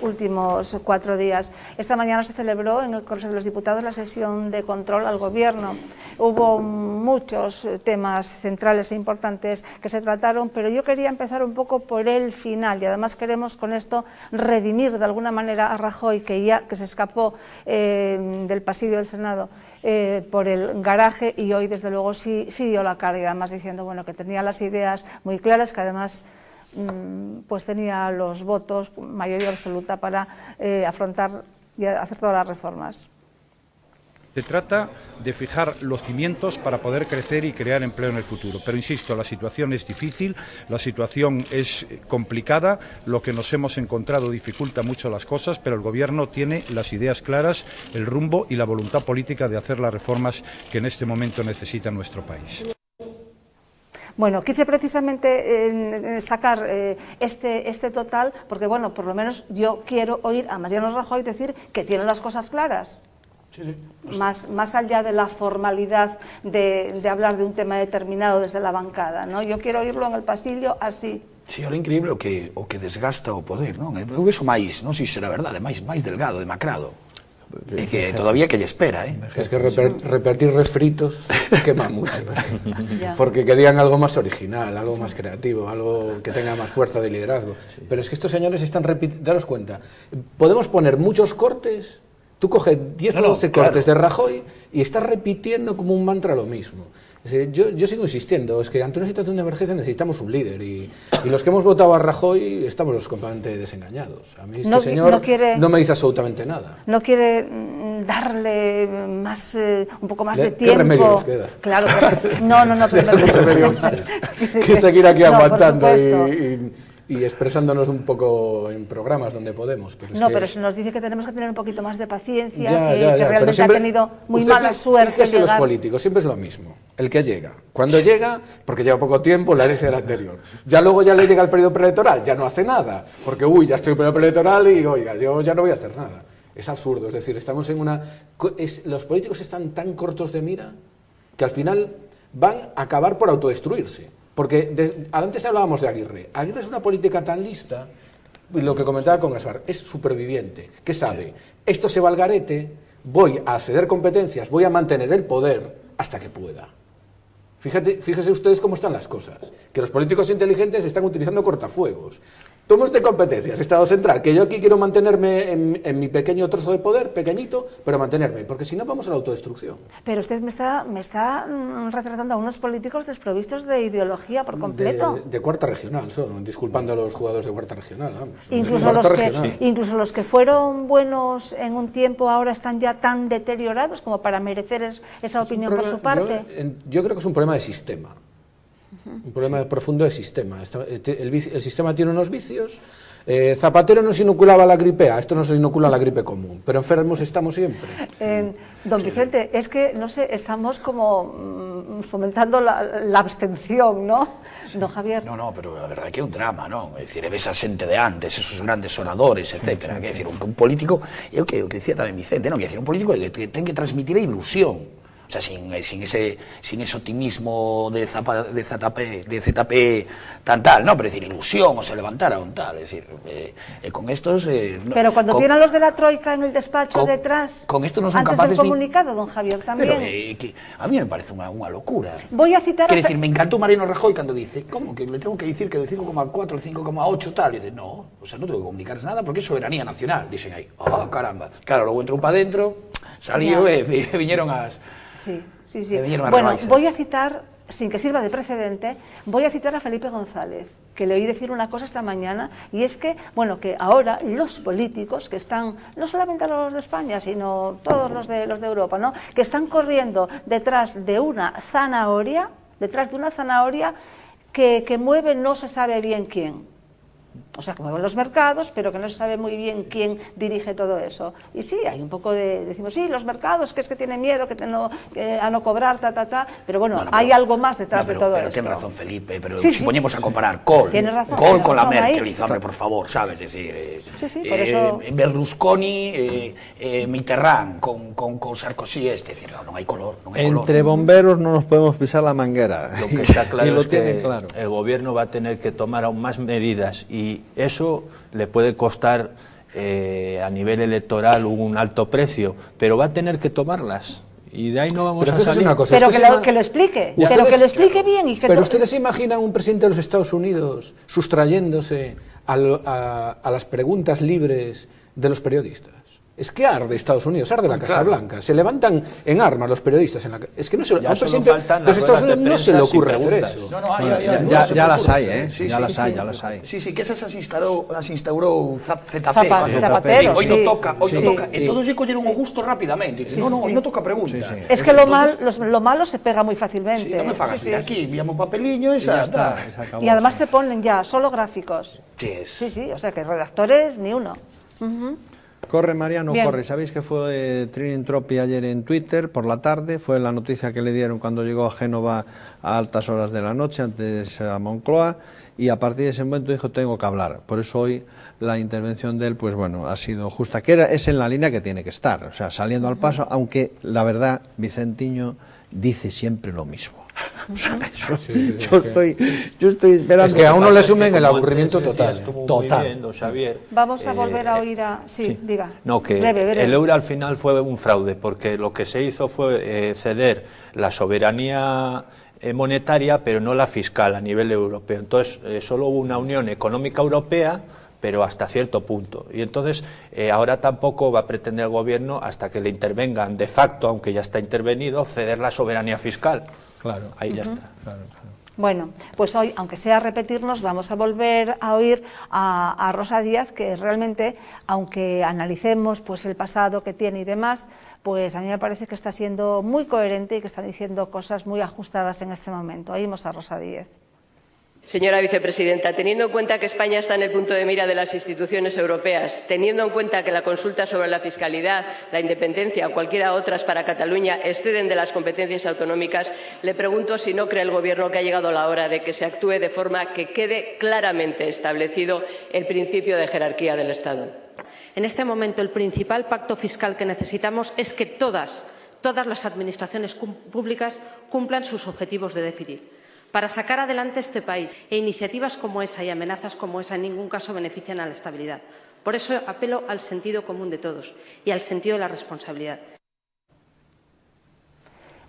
últimos 4 días. Esta mañana se celebró en el Congreso de los Diputados la sesión de control al Gobierno. Hubo muchos temas centrales e importantes que se trataron, pero yo quería empezar un poco por el final y además queremos con esto redimir de alguna manera a Rajoy, que se escapó del pasillo del Senado por el garaje y hoy desde luego sí dio la cara y además diciendo bueno que tenía las ideas muy claras, que además pues tenía los votos, mayoría absoluta para afrontar y hacer todas las reformas. Se trata de fijar los cimientos para poder crecer y crear empleo en el futuro. Pero insisto, la situación es difícil, la situación es complicada, lo que nos hemos encontrado dificulta mucho las cosas, pero el Gobierno tiene las ideas claras, el rumbo y la voluntad política de hacer las reformas que en este momento necesita nuestro país. Bueno, quise precisamente sacar este total porque, bueno, por lo menos yo quiero oír a Mariano Rajoy decir que tiene las cosas claras. Sí, sí. Más allá de la formalidad de hablar de un tema determinado desde la bancada, ¿no? Yo quiero oírlo en el pasillo así. Sí, ahora increíble o que desgasta o poder, non? Eu vexo máis, non sei se será verdade, máis delgado, demacrado. É que todavía que lle espera, Es que repetir refritos quema mucho, porque querían algo más original, algo más creativo, algo que tenga más fuerza de liderazgo. Pero es que estos señores están repitiendo, daros cuenta, podemos poner muchos cortes. Tú coges 10 o 12 cortes de Rajoy y estás repitiendo como un mantra lo mismo. Yo sigo insistiendo, es que ante una situación de emergencia necesitamos un líder y los que hemos votado a Rajoy estamos completamente desengañados. A mí este señor no me dice absolutamente nada. No quiere darle más, un poco más de tiempo. ¿Qué remedio nos queda? Claro, no, pero ¿qué remedio más? Que seguir aquí aguantando y expresándonos un poco en programas donde podemos. Pero se nos dice que tenemos que tener un poquito más de paciencia, que realmente siempre, ha tenido muy mala suerte. Fíjese, los políticos siempre es lo mismo, el que llega. Cuando llega, porque lleva poco tiempo, la herencia del anterior. Ya luego ya le llega el periodo preelectoral, ya no hace nada, porque ya estoy en periodo preelectoral y oiga, yo ya no voy a hacer nada. Es absurdo, es decir, estamos en una... los políticos están tan cortos de mira que al final van a acabar por autodestruirse. Porque antes hablábamos de Aguirre. Aguirre es una política tan lista, lo que comentaba con Gaspar, es superviviente, que sabe, esto se va al garete, voy a ceder competencias, voy a mantener el poder hasta que pueda. Fíjese ustedes cómo están las cosas, que los políticos inteligentes están utilizando cortafuegos. Tomo de competencias, Estado central, que yo aquí quiero mantenerme en mi pequeño trozo de poder, pequeñito, pero mantenerme, porque si no vamos a la autodestrucción. Pero usted me está retratando a unos políticos desprovistos de ideología por completo. De cuarta regional son, disculpando a los jugadores de cuarta regional, vamos. Incluso los que fueron buenos en un tiempo ahora están ya tan deteriorados como para merecer esa opinión por su parte. Yo creo que es un problema de sistema. Un problema profundo de sistema. El sistema tiene unos vicios. Zapatero nos inoculaba la gripe A, esto nos inocula la gripe común, pero enfermos estamos siempre. Don Vicente, es que, no sé, estamos como fomentando la abstención, ¿no? Don Javier. No, pero la verdad que é un drama, non? É dicir, esa xente de antes, esos grandes oradores, etcétera. É dicir, un político, é o que dicía tamén Vicente, non? É dicir, un político que ten que transmitir a ilusión. O sea, sin ese optimismo de ZP tan tal, no, pero decir, ilusión, o se levantara un tal, es decir, con estos... pero cuando tienen los de la Troika en el despacho detrás, con esto no son antes capaces del comunicado, don Javier, también. Pero a mí me parece una locura. Voy a citar... Quiero decir, me encantó Mariano Rajoy cuando dice, ¿cómo que le tengo que decir que de 5,4 o 5,8 tal? Y dice, no, o sea, no tengo que comunicarles nada porque es soberanía nacional. Dicen ahí, caramba. Claro, luego entró para adentro, salió y vinieron a... Sí. Bueno, voy a citar, sin que sirva de precedente, voy a citar a Felipe González, que le oí decir una cosa esta mañana, y es que, bueno, que ahora los políticos que están, no solamente los de España, sino todos los de Europa, ¿no?, que están corriendo detrás de una zanahoria que mueve no se sabe bien quién. O sea, que mueven los mercados, pero que no se sabe muy bien quién dirige todo eso. Y sí, hay un poco decimos, sí, los mercados, que es que tienen miedo a no cobrar, pero bueno, hay algo más detrás de todo esto. Pero tiene razón Felipe, pero si ponemos a comparar Kohl con la Merkel, hombre, por favor, ¿sabes? Es decir, por eso... Berlusconi, Mitterrand con Sarkozy, es decir, no hay color. Entre bomberos no nos podemos pisar la manguera. Lo que está claro es que el gobierno va a tener que tomar aún más medidas y eso le puede costar a nivel electoral un alto precio, pero va a tener que tomarlas y de ahí no vamos a salir. Pero que lo explique, bien. Pero ustedes se imaginan un presidente de los Estados Unidos sustrayéndose a las preguntas libres de los periodistas. Es que arde Estados Unidos, arde la Casa Blanca. Se levantan en armas los periodistas. Es que no se, a un presidente de los Estados Unidos no se le ocurre hacer eso. Ya las hay, ¿eh? Ya las hay. Sí, que esas as instaurou Zapatero. Hoy no toca. E todos lle colleron o gusto rapidamente. Hoy no toca pregunta. Es que lo malo se pega muy fácilmente. No me fagas, mira, aquí enviamos papeliño y ya está. Y además te ponen ya solo gráficos. Sí, o sea que redactores ni uno. Corre, Mariano, corre. ¿Sabéis que fue Trending Topic ayer en Twitter por la tarde? Fue la noticia que le dieron cuando llegó a Génova a altas horas de la noche, antes a Moncloa, y a partir de ese momento dijo, tengo que hablar. Por eso hoy la intervención de él, pues bueno, ha sido justa, que es en la línea que tiene que estar, o sea, saliendo al paso, aunque la verdad, Vicentiño dice siempre lo mismo. O sea, yo estoy esperando. Es que a uno le sumen el aburrimiento total. Vamos a volver a oír a... Sí, diga. No, que breve. El euro al final fue un fraude, porque lo que se hizo fue ceder la soberanía monetaria, pero no la fiscal a nivel europeo. Entonces, solo hubo una unión económica europea, pero hasta cierto punto. Y entonces, ahora tampoco va a pretender el gobierno, hasta que le intervengan de facto, aunque ya está intervenido, ceder la soberanía fiscal. Claro. Ahí ya está. Claro. Bueno, pues hoy, aunque sea repetirnos, vamos a volver a oír a Rosa Díez, que realmente, aunque analicemos pues el pasado que tiene y demás, pues a mí me parece que está siendo muy coherente y que está diciendo cosas muy ajustadas en este momento. Oímos a Rosa Díez. Señora vicepresidenta, teniendo en cuenta que España está en el punto de mira de las instituciones europeas, teniendo en cuenta que la consulta sobre la fiscalidad, la independencia o cualquiera otras para Cataluña exceden de las competencias autonómicas, le pregunto si no cree el Gobierno que ha llegado la hora de que se actúe de forma que quede claramente establecido el principio de jerarquía del Estado. En este momento, el principal pacto fiscal que necesitamos es que todas las administraciones públicas cumplan sus objetivos de déficit. Para sacar adelante este país, iniciativas como esa y amenazas como esa en ningún caso benefician a la estabilidad. Por eso apelo al sentido común de todos y al sentido de la responsabilidad.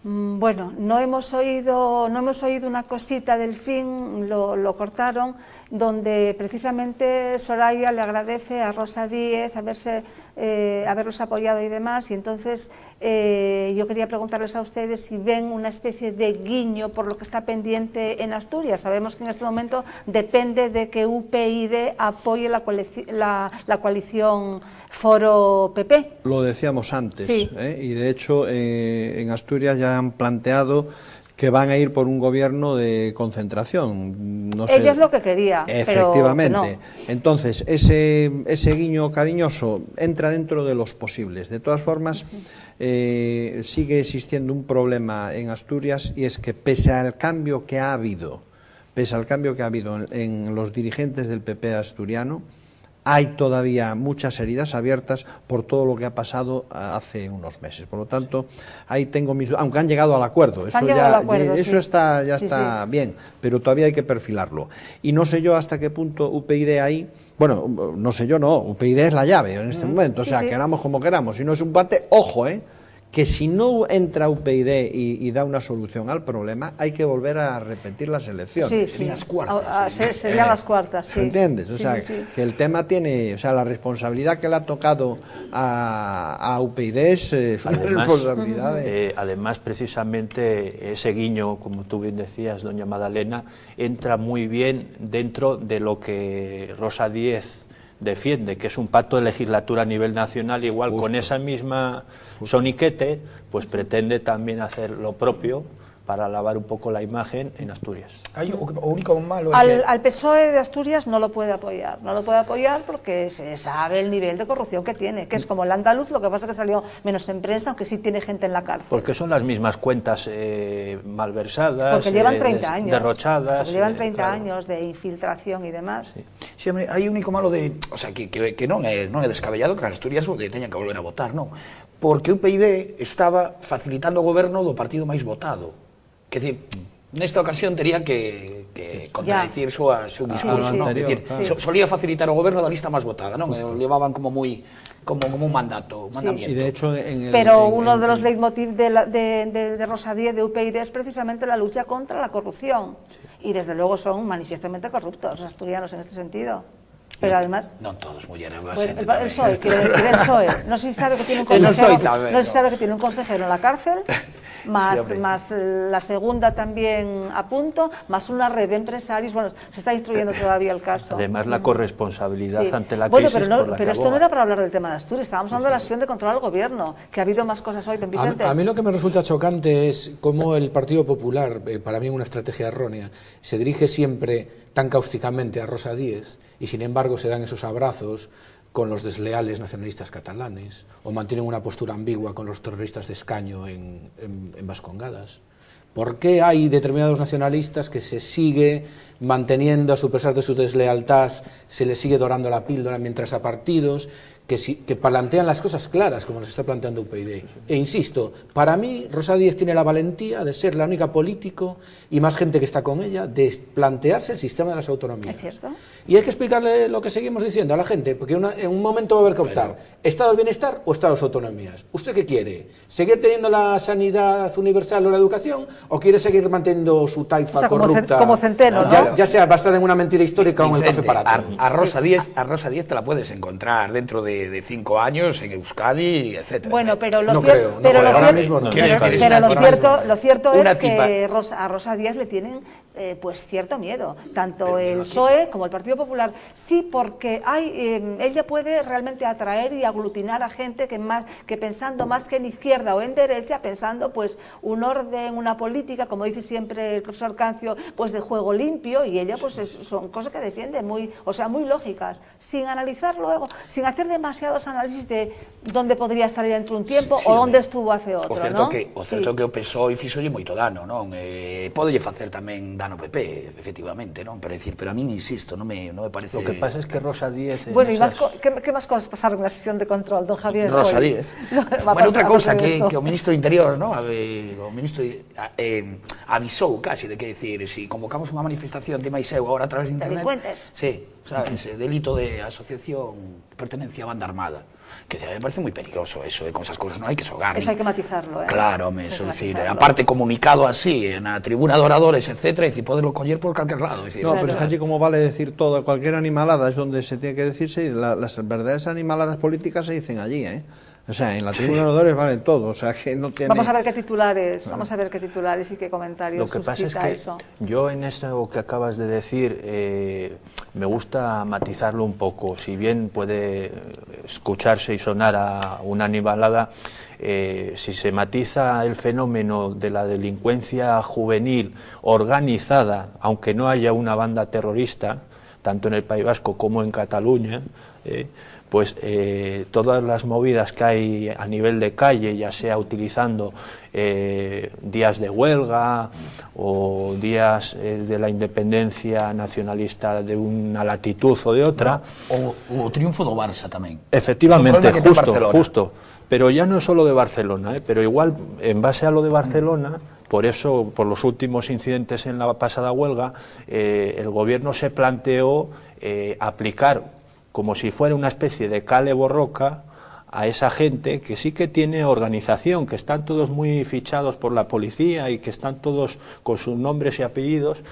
Bueno, no hemos oído una cosita del fin, lo cortaron, donde precisamente Soraya le agradece a Rosa Díez haberlos apoyado y demás, y entonces yo quería preguntarles a ustedes si ven una especie de guiño por lo que está pendiente en Asturias. Sabemos que en este momento depende de que UPyD apoye la coalición Foro PP. Lo decíamos antes, sí. Y de hecho en Asturias ya han planteado que van a ir por un gobierno de concentración. No sé. Ella es lo que quería, efectivamente. Pero no. Entonces, ese guiño cariñoso entra dentro de los posibles. De todas formas, sigue existiendo un problema en Asturias, y es que pese al cambio que ha habido en los dirigentes del PP asturiano, hay todavía muchas heridas abiertas por todo lo que ha pasado hace unos meses. Por lo tanto, ahí tengo mis... Aunque han llegado al acuerdo, eso está bien, pero todavía hay que perfilarlo. Y no sé yo hasta qué punto UPyD ahí... Bueno, no sé yo, no, UPyD es la llave en este momento, o sea, queramos como queramos. Si no es un empate, ojo, que si no entra UPyD y da una solución al problema, hay que volver a repetir las elecciones. Sí. Las cuartas. Serían las cuartas, sí. ¿Entiendes? O sea, que el tema tiene... O sea, la responsabilidad que le ha tocado a UPyD es una responsabilidad. Además, precisamente, ese guiño, como tú bien decías, doña Madalena, entra muy bien dentro de lo que Rosa Díez defiende, que es un pacto de legislatura a nivel nacional, igual con esa misma soniquete, pues pretende también hacer lo propio para lavar un poco la imagen en Asturias. Al PSOE de Asturias no lo puede apoyar, porque se sabe el nivel de corrupción que tiene, que es como el andaluz, lo que pasa es que salió menos en prensa, aunque sí tiene gente en la cárcel. Porque son las mismas cuentas malversadas, porque llevan 30 años, derrochadas. Porque llevan 30 años de infiltración y demás. Sí, hombre, hai un único malo de... O sea, que non é descabellado que Asturias teñan que volver a votar, non? Porque UPyD estaba facilitando o goberno do partido máis votado. Quer decir, nesta ocasión tería que contradicir seu discurso, non? Quer decir, solía facilitar o goberno da lista máis votada, non? Levaban como un mandamiento. Y de hecho, pero uno de los leitmotiv de Rosa Díez, de UPyD, es precisamente la lucha contra la corrupción. Y desde luego son manifiestamente corruptos los asturianos en este sentido. Pero además... Non todos, mulleres. Pues el PSOE, quiere el PSOE. No sé si sabe que tiene un consejero, no sé si sabe que tiene un consejero en la cárcel, más la segunda también a punto, más una red de empresarios. Bueno, se está instruyendo todavía el caso. Además, la corresponsabilidad ante la bueno, crisis. pero esto no era para hablar del tema de Asturias, estábamos hablando de la sesión de control al gobierno, que ha habido más cosas hoy, don Vicente. A mí lo que me resulta chocante es cómo el Partido Popular, para mí una estrategia errónea, se dirige siempre tan cáusticamente a Rosa Díez y sin embargo se dan esos abrazos con los desleales nacionalistas catalanes, o mantienen una postura ambigua con los terroristas de escaño en Vascongadas. ¿Por qué hay determinados nacionalistas que se sigue manteniendo, a su pesar de su deslealtad, se les sigue dorando la píldora, mientras a partidos que plantean las cosas claras, como nos está planteando UPyD? E insisto, para mí Rosa Díez tiene la valentía de ser la única político, y más gente que está con ella, de plantearse el sistema de las autonomías. ¿Es cierto? Y hay que explicarle lo que seguimos diciendo a la gente, porque en un momento va a haber que optar, ¿Estado del bienestar o Estado de las autonomías? ¿Usted qué quiere? ¿Seguir teniendo la sanidad universal o la educación, o quiere seguir manteniendo su taifa corrupta? Como Centeno, ¿no? Ya sea basada en una mentira histórica o en el café para todos. A Rosa Díez te la puedes encontrar dentro de 5 años en Euskadi, etcétera. Bueno, pero lo cierto es que a Rosa Díez le tienen pues cierto miedo, tanto el PSOE como el Partido Popular. Sí, porque ella puede realmente atraer y aglutinar a gente que pensando más que en izquierda o en derecha, pensando pues un orden, una política, como dice siempre el profesor Cancio, pues de juego limpio, y ella pues son cosas que defiende muy lógicas, sin analizar luego, sin hacer demasiados análisis de dónde podría estar ella dentro de un tiempo o dónde estuvo hace otro, ¿no? O certo que o PSOE fixolle moito dano, non? Podelle facer tamén dano PP, efectivamente, non? Pero a mí, insisto, non me parece... Lo que pasa es que Rosa Díez... Bueno, ¿qué más cosas pasaron en la sesión de control, don Javier? Rosa Díez. Bueno, outra cousa que o ministro do Interior, non? O ministro avisou casi de que decir, si convocamos unha manifestación de Maiseu agora a través de internet... Delincuentes. Sí, sabes, delito de asociación, pertenencia a banda armada. Que me parece moi peligroso eso, con esas cosas non hai que xogar. Eso hai que matizarlo, Claro, eso decir, aparte comunicado así, na tribuna de oradores, etcétera, e poderlo coller por calquer lado. No, pero es allí como vale decir todo, cualquier animalada es donde se tiene que decirse, y las verdaderas animaladas políticas se dicen allí, O sea, en la tribuna de oradores vale todo, o sea, que no tiene... Vamos a ver qué titulares y qué comentarios Lo que pasa es que eso. Yo en eso que acabas de decir me gusta matizarlo un poco, si bien puede escucharse y sonar a una animalada, si se matiza el fenómeno de la delincuencia juvenil organizada, aunque no haya una banda terrorista, tanto en el País Vasco como en Cataluña, pues todas las movidas que hay a nivel de calle, ya sea utilizando días de huelga o días de la independencia nacionalista de una latitud o de otra... O triunfo do Barça tamén. Efectivamente, justo. Pero ya no es solo de Barcelona, pero igual en base a lo de Barcelona... Por eso, por los últimos incidentes en la pasada huelga, el gobierno se planteó aplicar como si fuera una especie de cale borroca a esa gente que sí que tiene organización, que están todos muy fichados por la policía y que están todos con sus nombres y apellidos,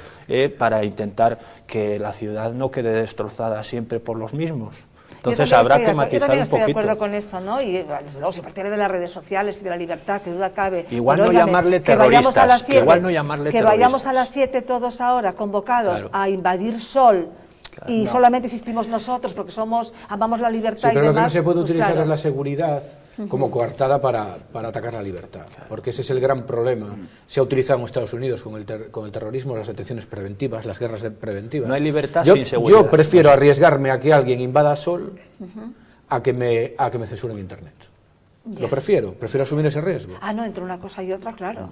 para intentar que la ciudad no quede destrozada siempre por los mismos. Entonces habrá que matizar un poquito. Yo estoy de acuerdo con esto, ¿no? Y desde luego, si partiera de las redes sociales y de la libertad, que duda cabe. Igual no llamarle terroristas, que vayamos a las 7 todos ahora convocados a invadir Sol. Y solamente existimos nosotros porque amamos la libertad y demás. Pero lo que no se puede utilizar es la seguridad como coartada para atacar la libertad, porque ese es el gran problema. Se ha utilizado en Estados Unidos con el terrorismo, las detenciones preventivas, las guerras preventivas. No hay libertad sin seguridad. Yo prefiero arriesgarme a que alguien invada Sol a que me censuren Internet. Lo prefiero asumir ese riesgo. No, entre una cosa y otra, claro.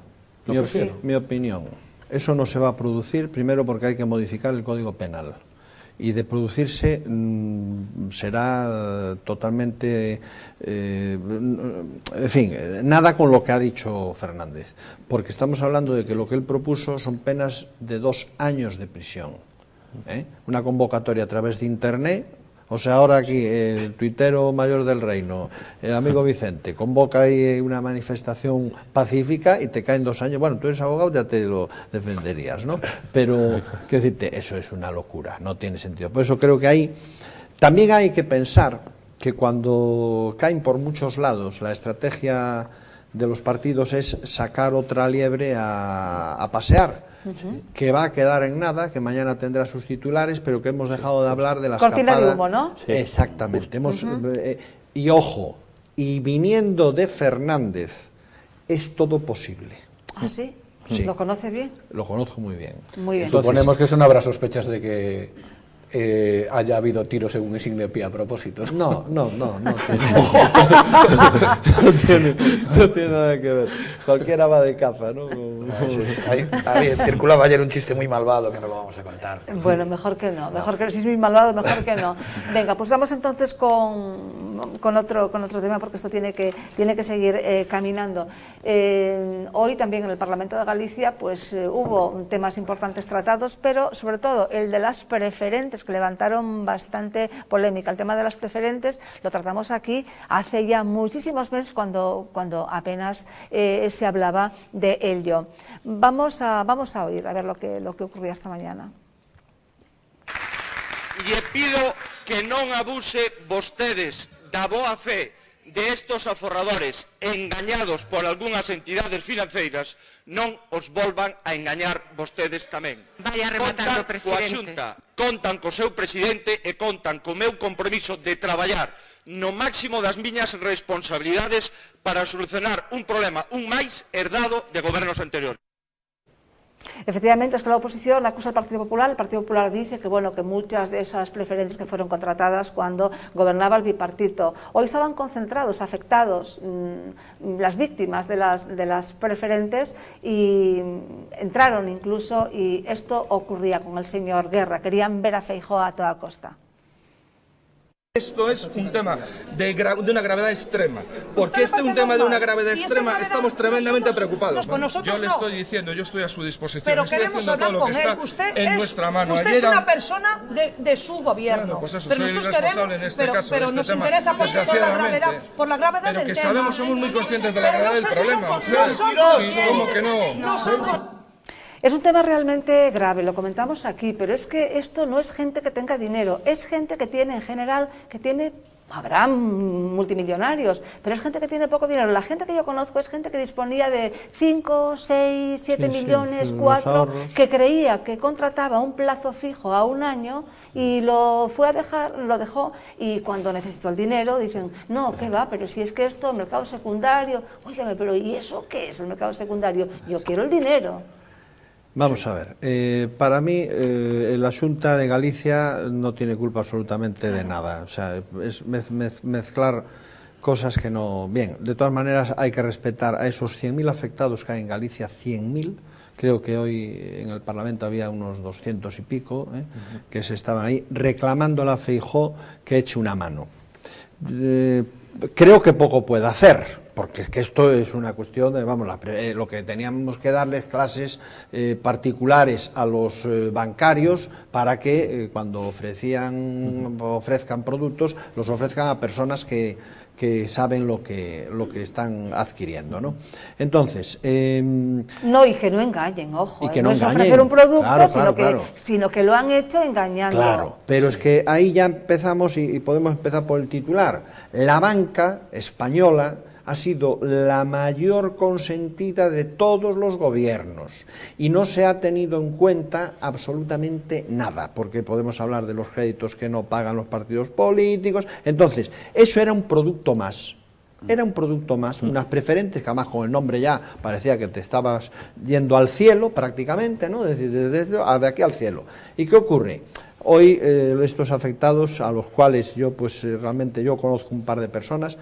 Mi opinión, eso no se va a producir, primero porque hay que modificar el Código Penal. Y de producirse será totalmente, en fin, nada con lo que ha dicho Fernández, porque estamos hablando de que lo que él propuso son penas de 2 años de prisión, una convocatoria a través de Internet. O sea, ahora aquí el tuitero mayor del reino, el amigo Vicente, convoca ahí una manifestación pacífica y te caen 2 años. Bueno, tú eres abogado, ya te lo defenderías, ¿no? Pero, quiero decirte, eso es una locura, no tiene sentido. Por eso creo que ahí También hay que pensar que cuando caen por muchos lados, la estrategia de los partidos es sacar otra liebre a pasear, que va a quedar en nada, que mañana tendrá sus titulares, pero que hemos dejado de hablar de la escapada. Cortina de humo, ¿no? Sí. Exactamente. Y ojo, y viniendo de Fernández, es todo posible. ¿Ah, sí? Sí. ¿Lo conoce bien? Lo conozco muy bien. Muy bien. Entonces, suponemos que eso no habrá sospechas de que haya habido tiros en un insigne pie a propósito. No tiene nada que ver. Cualquiera va de caza, ¿no? Ahí circulaba ayer un chiste muy malvado que no lo vamos a contar. Bueno, mejor que no. Si es muy malvado, mejor que no. Venga, pues vamos entonces con otro tema, porque esto tiene que seguir caminando. Hoy también en el Parlamento de Galicia pues hubo temas importantes tratados, pero sobre todo el de las preferentes, que levantaron bastante polémica. El tema de las preferentes lo tratamos aquí hace ya muchísimos meses, cuando apenas se hablaba de ello. Vamos a oír a ver lo que ocurría esta mañana. Lle pido que non abuse vostedes da boa fe de estos aforradores engañados por algunhas entidades financeiras, non os volvan a engañar vostedes tamén. Vaya rematando, presidente. Contan co seu presidente e contan co meu compromiso de traballar no máximo das miñas responsabilidades para solucionar un problema, un máis herdado de gobernos anteriores. Efectivamente, es que la oposición acusa al Partido Popular. El Partido Popular dice que muchas de esas preferentes que fueron contratadas cuando gobernaba el bipartito, hoy estaban concentrados, afectados, las víctimas de las preferentes, y entraron incluso, y esto ocurría con el señor Guerra. Querían ver a Feijóo a toda costa. Esto es un tema de una gravedad extrema. Porque este es un tema de una gravedad extrema, estamos tremendamente preocupados. Yo le estoy diciendo, yo estoy a su disposición. Pero estoy queremos haciendo todo lo que está en nuestra mano. Usted es una persona de su gobierno. Bueno, pues eso, pero soy responsable en este caso. Pero este nos tema, interesa por la gravedad pero del que tema. sabemos, somos muy conscientes de la gravedad del problema. ¿Cómo que no? Es un tema realmente grave, lo comentamos aquí, pero es que esto no es gente que tenga dinero, es gente que tiene en general, habrá multimillonarios, pero es gente que tiene poco dinero. La gente que yo conozco es gente que disponía de 5, 6, 7 millones, 4, que creía que contrataba un plazo fijo a un año y lo dejó, y cuando necesitó el dinero dicen, no, ¿qué va? Pero si es que esto, mercado secundario, óigame, pero ¿y eso qué es el mercado secundario? Yo quiero el dinero. Vamos a ver, para mí la Xunta de Galicia no tiene culpa absolutamente de nada, o sea, es mezclar cosas que no... Bien, de todas maneras hay que respetar a esos 100.000 afectados que hay en Galicia, 100.000, creo que hoy en el Parlamento había unos 200 y pico, que se estaban ahí reclamando a Feijóo que eche una mano. Creo que poco puede hacer, porque es que esto es una cuestión de, lo que teníamos que darles clases particulares a los bancarios para que cuando ofrezcan productos, los ofrezcan a personas que saben lo que están adquiriendo, ¿no? Entonces... no, y que no engañen, ojo, y que no no es engañen, ofrecer un producto, claro. sino que lo han hecho engañando. Claro, pero es que ahí ya empezamos y podemos empezar por el titular. La banca española ha sido la mayor consentida de todos los gobiernos y no se ha tenido en cuenta absolutamente nada, porque podemos hablar de los créditos que no pagan los partidos políticos. Entonces, eso era un producto más. Era un producto más, unas preferentes que además con el nombre ya parecía que te estabas yendo al cielo prácticamente, ¿no? Desde aquí al cielo. ¿Y qué ocurre? Hoy estos afectados, a los cuales yo realmente conozco un par de personas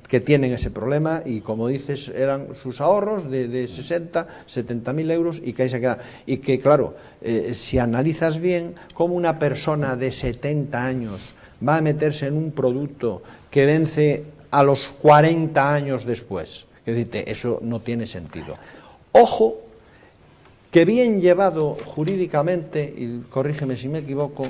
que tienen ese problema, y como dices, eran sus ahorros de 60, 70.000 euros, y que ahí se queda. Y que claro, si analizas bien, cómo una persona de 70 años va a meterse en un producto que vence a los 40 años después, eso no tiene sentido. Ojo, que bien llevado jurídicamente, y corrígeme si me equivoco,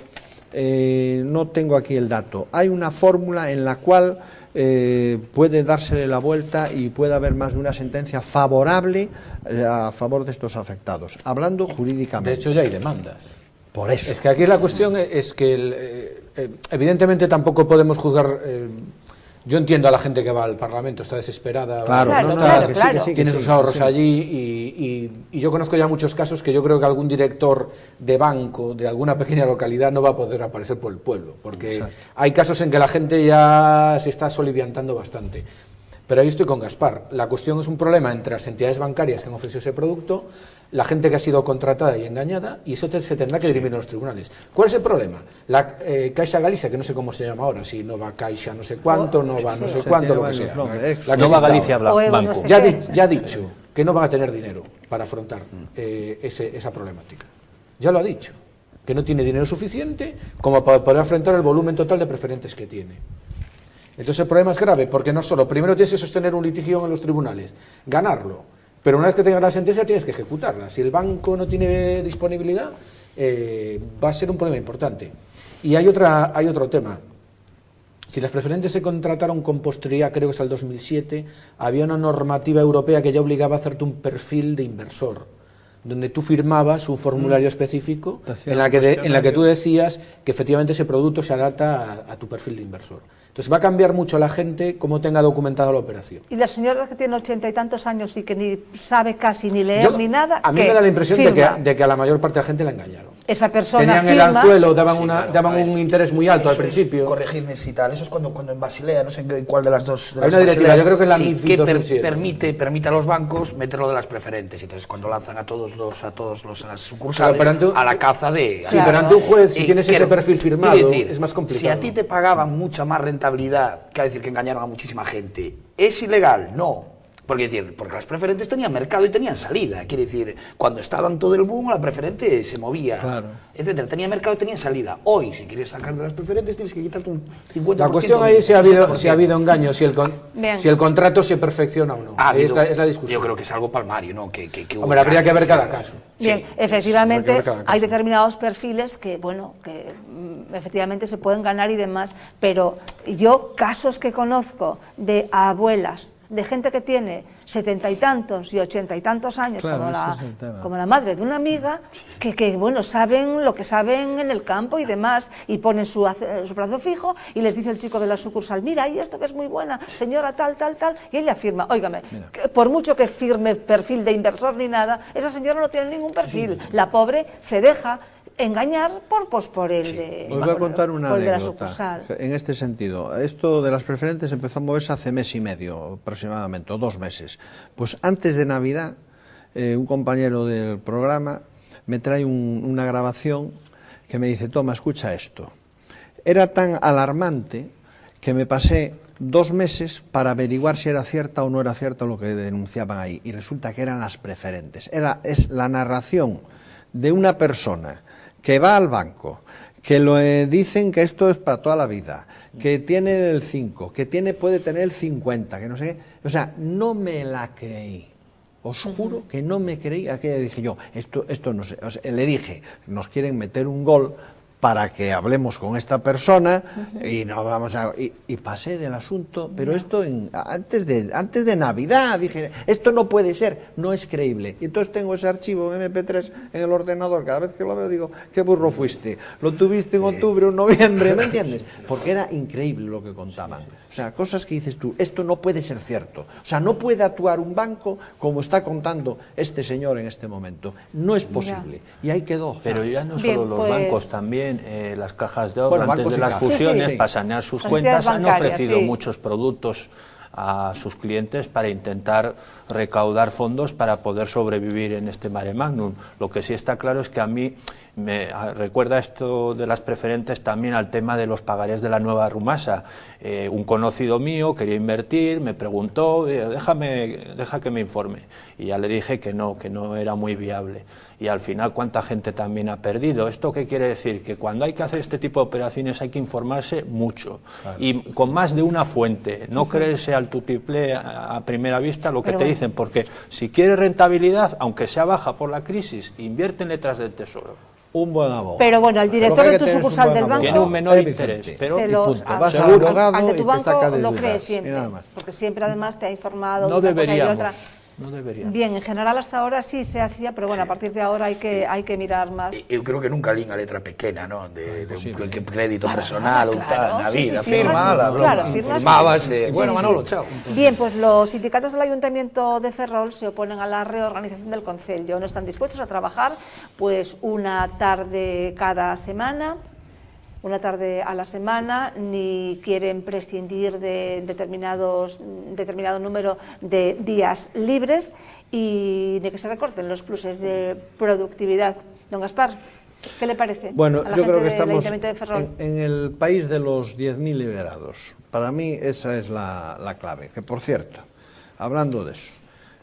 no tengo aquí el dato, hay una fórmula en la cual puede dársele la vuelta y puede haber más de una sentencia favorable a favor de estos afectados, hablando jurídicamente. De hecho ya hay demandas. Por eso. Es que aquí la cuestión es que Evidentemente tampoco podemos juzgar... Yo entiendo a la gente que va al Parlamento, está desesperada, tiene sus ahorros allí y yo conozco ya muchos casos que yo creo que algún director de banco de alguna pequeña localidad no va a poder aparecer por el pueblo, porque hay casos en que la gente ya se está soliviantando bastante. Pero ahí estoy con Gaspar. La cuestión es un problema entre las entidades bancarias que han ofrecido ese producto, la gente que ha sido contratada y engañada, y eso se tendrá que dirimir en los tribunales. ¿Cuál es el problema? La Caixa Galicia, que no sé cómo se llama ahora, si Nova Caixa no sé cuánto, Nova no sé cuánto, lo que sea. La Nova Galicia Banco. Ya ha dicho que no van a tener dinero para afrontar esa problemática. Ya lo ha dicho, que no tiene dinero suficiente como para poder afrontar el volumen total de preferentes que tiene. Entonces el problema es grave, porque no solo, primero tienes que sostener un litigio en los tribunales, ganarlo, pero una vez que tengas la sentencia tienes que ejecutarla. Si el banco no tiene disponibilidad, va a ser un problema importante. Y hay otro tema. Si las preferentes se contrataron con posterioridad, creo que es al 2007, había una normativa europea que ya obligaba a hacerte un perfil de inversor, donde tú firmabas un formulario específico en la que tú decías que efectivamente ese producto se adapta a tu perfil de inversor. Entonces va a cambiar mucho la gente cómo tenga documentado la operación. Y la señora que tiene 80 y tantos años y que ni sabe casi ni leer ni nada, a mí me da la impresión de que a la mayor parte de la gente la engañaron. Esa persona tenían el anzuelo, daban un interés muy alto al principio. Corregidme si tal, eso es cuando en Basilea, no sé en cuál de las dos. Hay una directiva, yo creo que es la MiFID 2007. permite a los bancos meterlo de las preferentes, y entonces cuando lanzan a todos las sucursales a la caza de. Sí, pero ante un juez, si tienes ese perfil firmado, es más complicado. Si a ti te pagaban mucha más rentabilidad, quiere decir que engañaron a muchísima gente, ¿es ilegal? No. Porque las preferentes tenían mercado y tenían salida. Quiere decir, cuando estaban todo el boom, la preferente se movía, etcétera. Tenía mercado y tenía salida. Hoy, si quieres sacar de las preferentes, tienes que quitarte un 50%. La cuestión ahí es si ha habido engaño, si el contrato se perfecciona o no. Es la discusión. Yo creo que es algo palmario, ¿no? Hombre, habría que ver cada caso. Bien, efectivamente, hay determinados perfiles que, efectivamente se pueden ganar y demás, pero yo, casos que conozco de abuelas, de gente que tiene 70 y tantos y 80 y tantos años, como la madre de una amiga, que saben lo que saben en el campo y demás, y ponen su plazo fijo y les dice el chico de la sucursal, mira, y esto que es muy buena, señora tal, y ella firma, óigame, por mucho que firme perfil de inversor ni nada, esa señora no tiene ningún perfil, la pobre se deja engañar por el de Os voy a contar una anécdota en este sentido. Esto de las preferentes empezó a moverse hace mes y medio aproximadamente, o 2 meses. Pues antes de Navidad, un compañero del programa me trae una grabación que me dice, toma, escucha esto. Era tan alarmante que me pasé 2 meses para averiguar si era cierta o no era cierta lo que denunciaban ahí, y resulta que eran las preferentes. Es la narración de una persona que va al banco, que le dicen que esto es para toda la vida, que tiene el 5, que puede tener el 50, que no sé qué. O sea, no me la creí. Os juro que no me creí. Aquella dije yo, esto no sé. O sea, le dije, nos quieren meter un gol para que hablemos con esta persona y no vamos a... Y pasé del asunto, pero esto antes de Navidad, dije, esto no puede ser, no es creíble. Y entonces tengo ese archivo en MP3 en el ordenador, cada vez que lo veo digo, qué burro fuiste, lo tuviste en octubre o noviembre, ¿me entiendes? Porque era increíble lo que contaban. O sea, cosas que dices tú, esto no puede ser cierto. O sea, no puede actuar un banco como está contando este señor en este momento. No es posible. Y ahí quedó. Pero ya no solo los bancos, también las cajas de ahorro, antes de las fusiones, para sanear sus cuentas, han ofrecido muchos productos a sus clientes para intentar recaudar fondos para poder sobrevivir en este mare magnum. Lo que sí está claro es que a mí me recuerda esto de las preferentes también al tema de los pagarés de la nueva Rumasa. Un conocido mío quería invertir, me preguntó, deja que me informe, y ya le dije que no era muy viable. Y al final, ¿cuánta gente también ha perdido? ¿Esto qué quiere decir? Que cuando hay que hacer este tipo de operaciones hay que informarse mucho, y con más de una fuente, no creerse al tutiplé a primera vista lo que te dicen, porque si quieres rentabilidad, aunque sea baja por la crisis, invierte en letras del Tesoro. Un buen abogado. Pero bueno, el director de tu sucursal del banco tiene un menor interés, pero vas al abogado ante tu y te saca banco de lo dudas, cree siempre, porque siempre además te ha informado no de una cosa y de deberíamos. otra. No debería. Bien, en general hasta ahora sí se hacía, pero bueno, a partir de ahora hay que mirar más. Eu creo que nunca lín a letra pequena, non? De un crédito personal ou tal, na vida. Firmabas, bueno, Manolo, chao. Bien, pues los sindicatos del Ayuntamiento de Ferrol se oponen a la reorganización del Concello. No están dispuestos a trabajar pues una tarde cada semana, una tarde a la semana, ni quieren prescindir de determinado número de días libres y de que se recorten los pluses de productividad. Don Gaspar, ¿qué le parece? Bueno, a la yo gente creo que estamos de Ferrol? en el país de los 10.000 liberados. Para mí esa es la clave. Que por cierto, hablando de eso,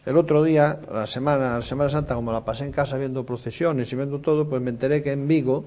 el otro día, la Semana Santa, como la pasé en casa viendo procesiones y viendo todo, pues me enteré que en Vigo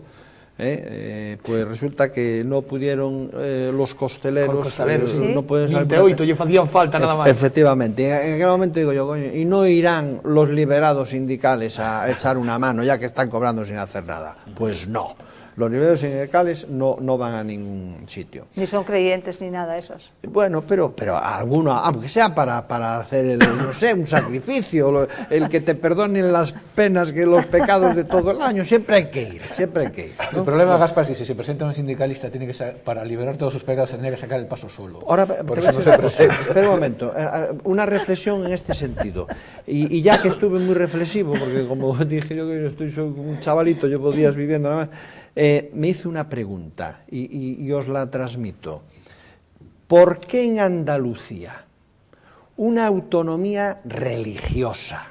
pues resulta que no pudieron los costeleros, no pueden salir. 28 lle facían falta nada más. Efectivamente, en aquel momento digo yo, coño, y no irán los liberados sindicales a echar una mano ya que están cobrando sin hacer nada. Pues no. Los liberados sindicales no van a ningún sitio. Ni son creyentes ni nada esos. Bueno, pero alguno, aunque sea para hacer no sé, un sacrificio, el que te perdonen las penas, que los pecados de todo el año, siempre hay que ir, siempre hay que ir, ¿no? El problema, Gaspar, si se presenta un sindicalista, tiene que para liberar todos sus pecados tendría que sacar el paso solo. Ahora, por eso no se presenta. Espera un momento, una reflexión en este sentido. Y ya que estuve muy reflexivo, porque como dije yo que soy un chavalito, llevo días viviendo nada más, me hice una pregunta y os la transmito. ¿Por qué en Andalucía, una autonomía religiosa,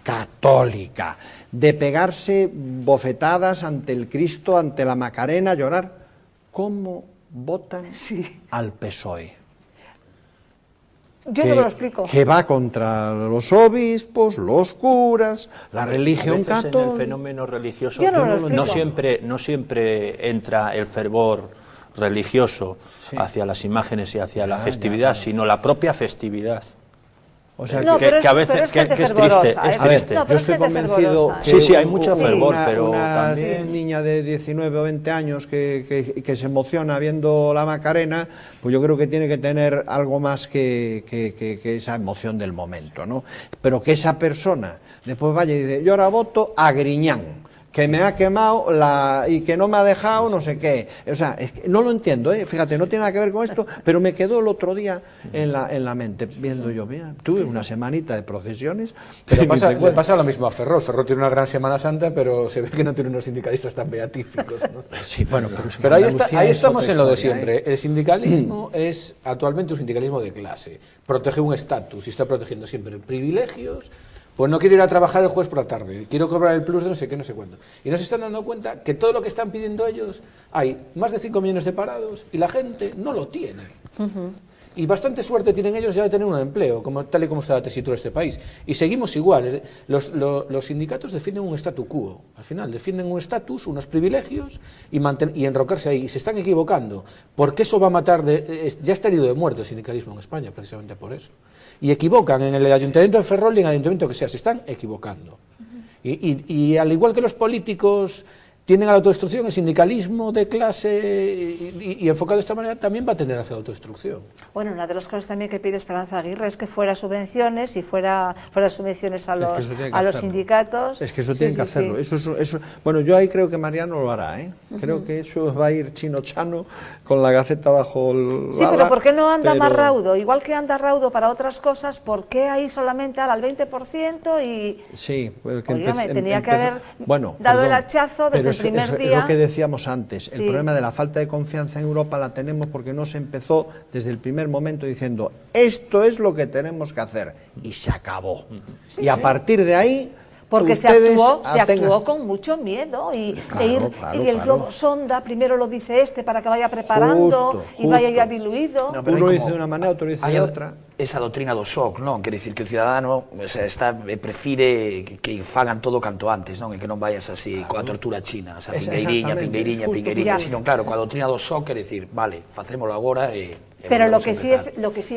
católica, de pegarse bofetadas ante el Cristo, ante la Macarena, llorar, cómo votan al PSOE? Yo no me lo explico. Que va contra los obispos, los curas, la religión católica. En el fenómeno religioso no siempre entra el fervor religioso hacia las imágenes y hacia la festividad, sino la propia festividad. O sea, que a veces es triste, es triste. Yo estoy convencido que sí, hay mucho fervor, pero una también niña de 19 o 20 años que se emociona viendo la Macarena, pues yo creo que tiene que tener algo más que esa emoción del momento, ¿no? Pero que esa persona después vaya y dice, yo ahora voto a Griñán, que me ha quemado y que no me ha dejado no sé qué. O sea, es que no lo entiendo, fíjate, no tiene nada que ver con esto, pero me quedó el otro día en la mente, viendo yo, mira, tuve una semanita de procesiones. Pero le pasa lo mismo a Ferrol. Ferrol tiene una gran Semana Santa, pero se ve que no tiene unos sindicalistas tan beatíficos, ¿no? Sí, bueno, pero ahí estamos en lo de siempre. El sindicalismo es actualmente un sindicalismo de clase. Protege un estatus y está protegiendo siempre privilegios. Pues no quiero ir a trabajar el jueves por la tarde, quiero cobrar el plus de no sé qué, no sé cuánto. Y no se están dando cuenta que todo lo que están pidiendo ellos, hay más de 5 millones de parados y la gente no lo tiene. Y bastante suerte tienen ellos ya de tener un empleo, tal y como está la tesitura de este país. Y seguimos igual. Los sindicatos defienden un statu quo. Al final, defienden un estatus, unos privilegios y enrocarse ahí. Y se están equivocando. Porque eso va a matar... ya está herido de muerte el sindicalismo en España, precisamente por eso. Y equivocan en el Ayuntamiento de Ferrol y en el Ayuntamiento que sea. Se están equivocando. Y al igual que los políticos tienen a la autodestrucción, el sindicalismo de clase y enfocado de esta manera también va a tender hacia la autodestrucción. Bueno, una de las cosas también que pide Esperanza Aguirre es que fuera subvenciones y fuera subvenciones a los sindicatos. Es que eso tienen que hacerlo. Eso, bueno, yo ahí creo que Mariano lo hará, ¿eh? Creo que eso va a ir chino-chano con la gaceta bajo el... Sí, pero ¿por qué no anda más raudo? Igual que anda raudo para otras cosas, ¿por qué ahí solamente al 20% y... Sí, oígame, tenía que haber dado el hachazo desde el primer día. Es lo que decíamos antes, el problema de la falta de confianza en Europa la tenemos porque no se empezó desde el primer momento diciendo esto es lo que tenemos que hacer y se acabó. Y a partir de ahí... Porque se actuó con mucho miedo y el globo sonda, primero lo dice para que vaya preparando y vaya ya diluido. No, uno dice de una manera, otro dice de outra. Esa doctrina do shock, non? Quer dicir que o cidadano prefire que fagan todo canto antes, non? E que non vayas así coa tortura china, esa pingueiriña, sino claro, coa doctrina do shock, quer dicir, vale, facémolo agora e... Pero lo que sí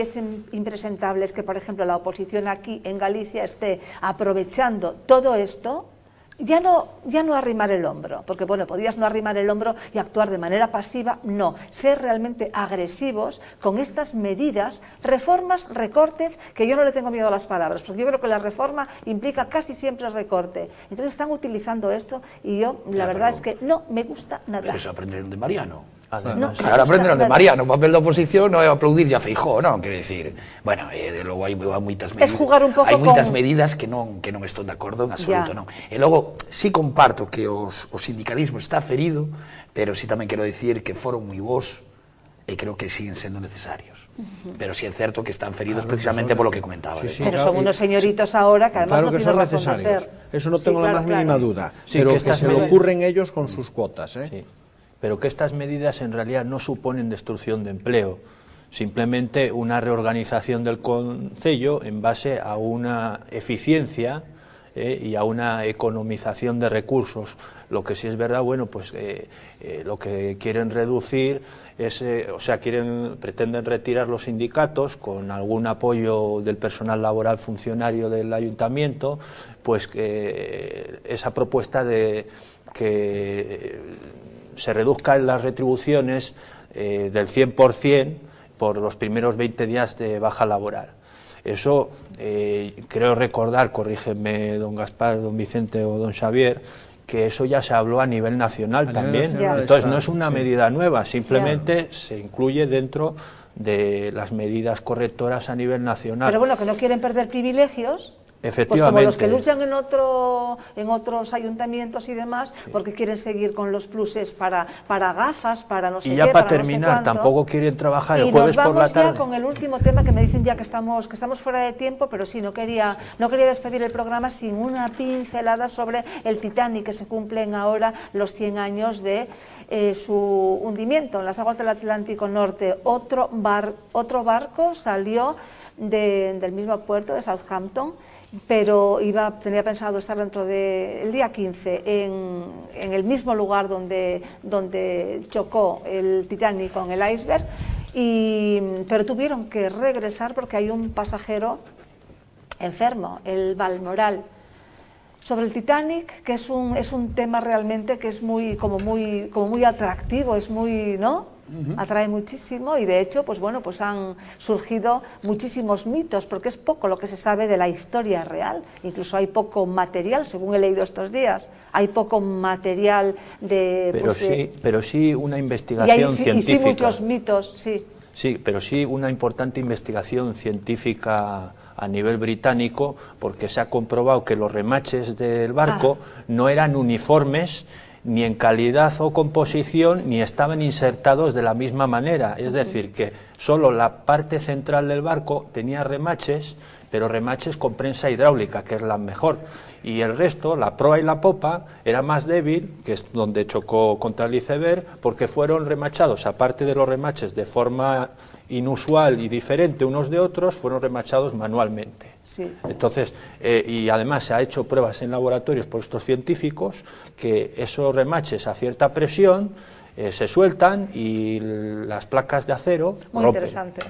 es impresentable es que, por ejemplo, la oposición aquí en Galicia esté aprovechando todo esto ya no arrimar el hombro, porque bueno, podías no arrimar el hombro y actuar de manera pasiva, no, ser realmente agresivos con estas medidas, reformas, recortes, que yo no le tengo miedo a las palabras, porque yo creo que la reforma implica casi siempre recorte. Entonces están utilizando esto y yo, la verdad es que no me gusta nada. Pero eso aprendieron de Mariano. No, claro, aprendieron de Mariano, papel de oposición non é aplaudir a Feijóo, non, quero dicir, bueno, de logo hai moitas medidas, es jugar un pouco moitas medidas que non estou de acordo en absoluto, non. E logo, sí comparto que o sindicalismo está ferido, pero sí tamén quero dicir que foron moi bons e creo que siguen sendo necesarios. Pero sí é certo que están feridos precisamente polo que comentaba. Pero son unos señoritos ahora que además no tienen razón de ser. Eso no tengo la más mínima duda, pero que se le ocurren ellos con sus cuotas, ¿eh? Pero que estas medidas en realidad no suponen destrucción de empleo, simplemente una reorganización del Concello en base a una eficiencia y a una economización de recursos. Lo que sí es verdad, bueno, pues lo que quieren reducir es, pretenden retirar los sindicatos con algún apoyo del personal laboral funcionario del ayuntamiento, pues esa propuesta de que se reduzcan las retribuciones del 100% por los primeros 20 días de baja laboral. Eso, creo recordar, corrígeme don Gaspar, don Vicente o don Xavier, que eso ya se habló a nivel nacional también. Entonces no es una medida nueva, simplemente se incluye dentro de las medidas correctoras a nivel nacional. Pero bueno, que no quieren perder privilegios. Pues como los que luchan en otros ayuntamientos y demás, porque quieren seguir con los pluses para gafas, para no sé qué, y ya para terminar, tampoco quieren trabajar el jueves por la tarde. Y nos vamos ya con el último tema, que me dicen ya que estamos fuera de tiempo, pero sí, no quería despedir el programa sin una pincelada sobre el Titanic, que se cumplen ahora los 100 años de su hundimiento en las aguas del Atlántico Norte. Otro barco salió del mismo puerto de Southampton, pero tenía pensado estar dentro del día 15 en el mismo lugar donde chocó el Titanic con el iceberg, pero tuvieron que regresar porque hay un pasajero enfermo, el Balmoral. Sobre el Titanic, que es un tema realmente que es muy atractivo, es muy, ¿no? Atrae muchísimo, y de hecho pues bueno, pues han surgido muchísimos mitos, porque es poco lo que se sabe de la historia real. Incluso hay poco material, según he leído estos días, hay poco material pero sí una investigación científica. Y sí muchos mitos, sí. Sí, pero sí una importante investigación científica a nivel británico, porque se ha comprobado que los remaches del barco no eran uniformes ni en calidad o composición, ni estaban insertados de la misma manera. Es decir, que solo la parte central del barco tenía remaches, pero remaches con prensa hidráulica, que es la mejor. Y el resto, la proa y la popa, era más débil, que es donde chocó contra el iceberg, porque fueron remachados, aparte de los remaches de forma inusual y diferente unos de otros, fueron remachados manualmente. Sí. Entonces, y además se ha hecho pruebas en laboratorios por estos científicos que esos remaches a cierta presión se sueltan y las placas de acero rompen. Interesante.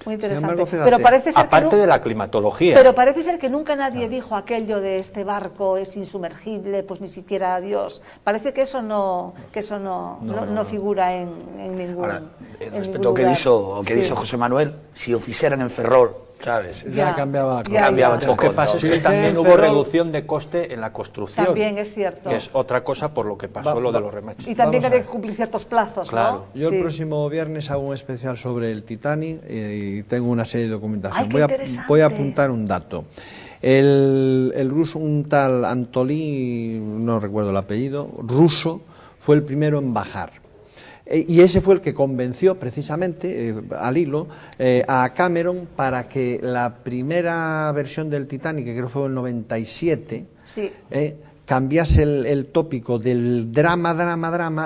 Muy interesante. Sin embargo, pero parece ser aparte de la climatología. Pero parece ser que nunca nadie dijo aquello de este barco es insumergible, pues ni siquiera Dios. Parece que eso no figura en ningún. Ahora, respecto ao que dixo José Manuel, si o fixeran en Ferrol, ¿sabes? Ya cambiaba Lo que pasa es que también hubo reducción de coste en la construcción. También es cierto. Que es otra cosa por lo que pasó lo de los remaches. Y también había que cumplir ciertos plazos, claro. ¿no? Yo el próximo viernes hago un especial sobre el Titanic y tengo una serie de documentación. Voy a apuntar un dato. El ruso, un tal Antolí, no recuerdo el apellido, ruso, fue el primero en bajar. Y ese fue el que convenció precisamente, al hilo, a Cameron para que la primera versión del Titanic, que creo fue en el 97, sí. Cambiase el tópico del drama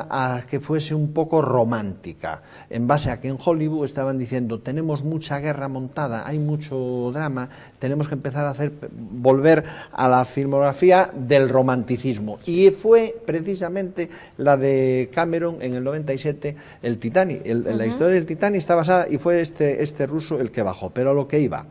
a que fuese un poco romántica, en base a que en Hollywood estaban diciendo tenemos mucha guerra montada, hay mucho drama, tenemos que empezar a volver a la filmografía del romanticismo, y fue precisamente la de Cameron en el 97, el Titanic. La historia del Titanic está basada, y fue este ruso el que bajó. Pero a lo que iba,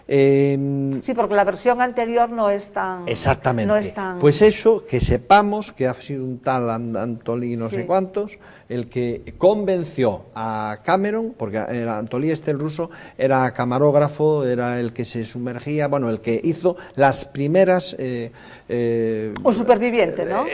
Sí, porque la versión anterior no es tan... Exactamente. No es tan... Pues eso, que sepamos que ha sido un tal Antolí no sé Sí. cuántos el que convenció a Cameron, porque el Antolí el ruso era camarógrafo, era el que se sumergía, bueno, el que hizo las primeras... un superviviente, ¿no?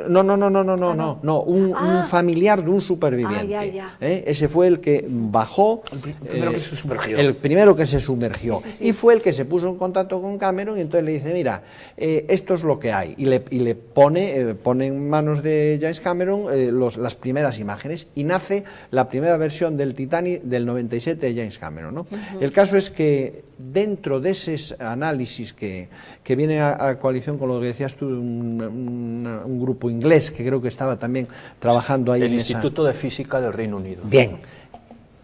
No, un familiar de un superviviente. Ese fue el que bajó... El primero que se sumergió. El primero que se sumergió. Sí, sí, sí. Y fue el que se puso en contacto con Cameron y entonces le dice, mira, esto es lo que hay. Y le pone en manos de James Cameron las primeras imágenes y nace la primera versión del Titanic del 97 de James Cameron, ¿no? El caso es que dentro de ese análisis que viene a coalición con lo que decías tú, un grupo inglés que creo que estaba también trabajando ahí el en Instituto de Física del Reino Unido. Bien.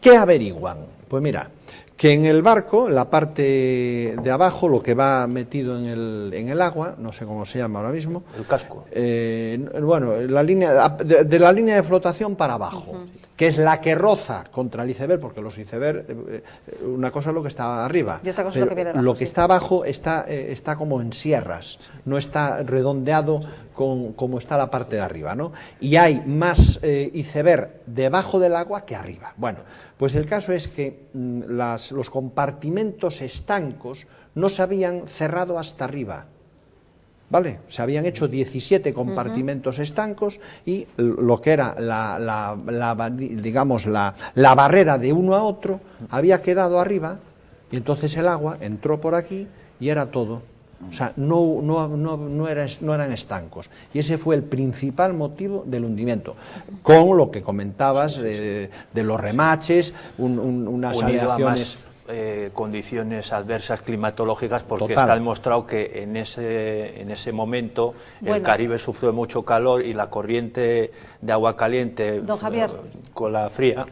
¿Qué averiguan? Pues mira, que en el barco, en la parte de abajo, lo que va metido en el agua, no sé cómo se llama ahora mismo. El casco. Bueno, la línea, de la línea de flotación para abajo, que es la que roza contra el iceberg, porque los iceberg, una cosa es lo que está arriba, Y otra cosa es lo que viene abajo, lo que sí. está abajo está como en sierras, no está redondeado como está la parte de arriba, ¿no? Y hay más iceberg debajo del agua que arriba. Bueno, pues el caso es que los compartimentos estancos no se habían cerrado hasta arriba, ¿vale? Se habían hecho 17 compartimentos estancos y lo que era digamos la barrera de uno a otro había quedado arriba y entonces el agua entró por aquí y era todo. O sea, no eran estancos. Y ese fue el principal motivo del hundimiento. Con lo que comentabas de los remaches, unas unido aleaciones... a más condiciones adversas climatológicas, porque Total. está demostrado que en ese momento Bueno. el Caribe sufrió mucho calor y la corriente de agua caliente Don Javier. con la fría.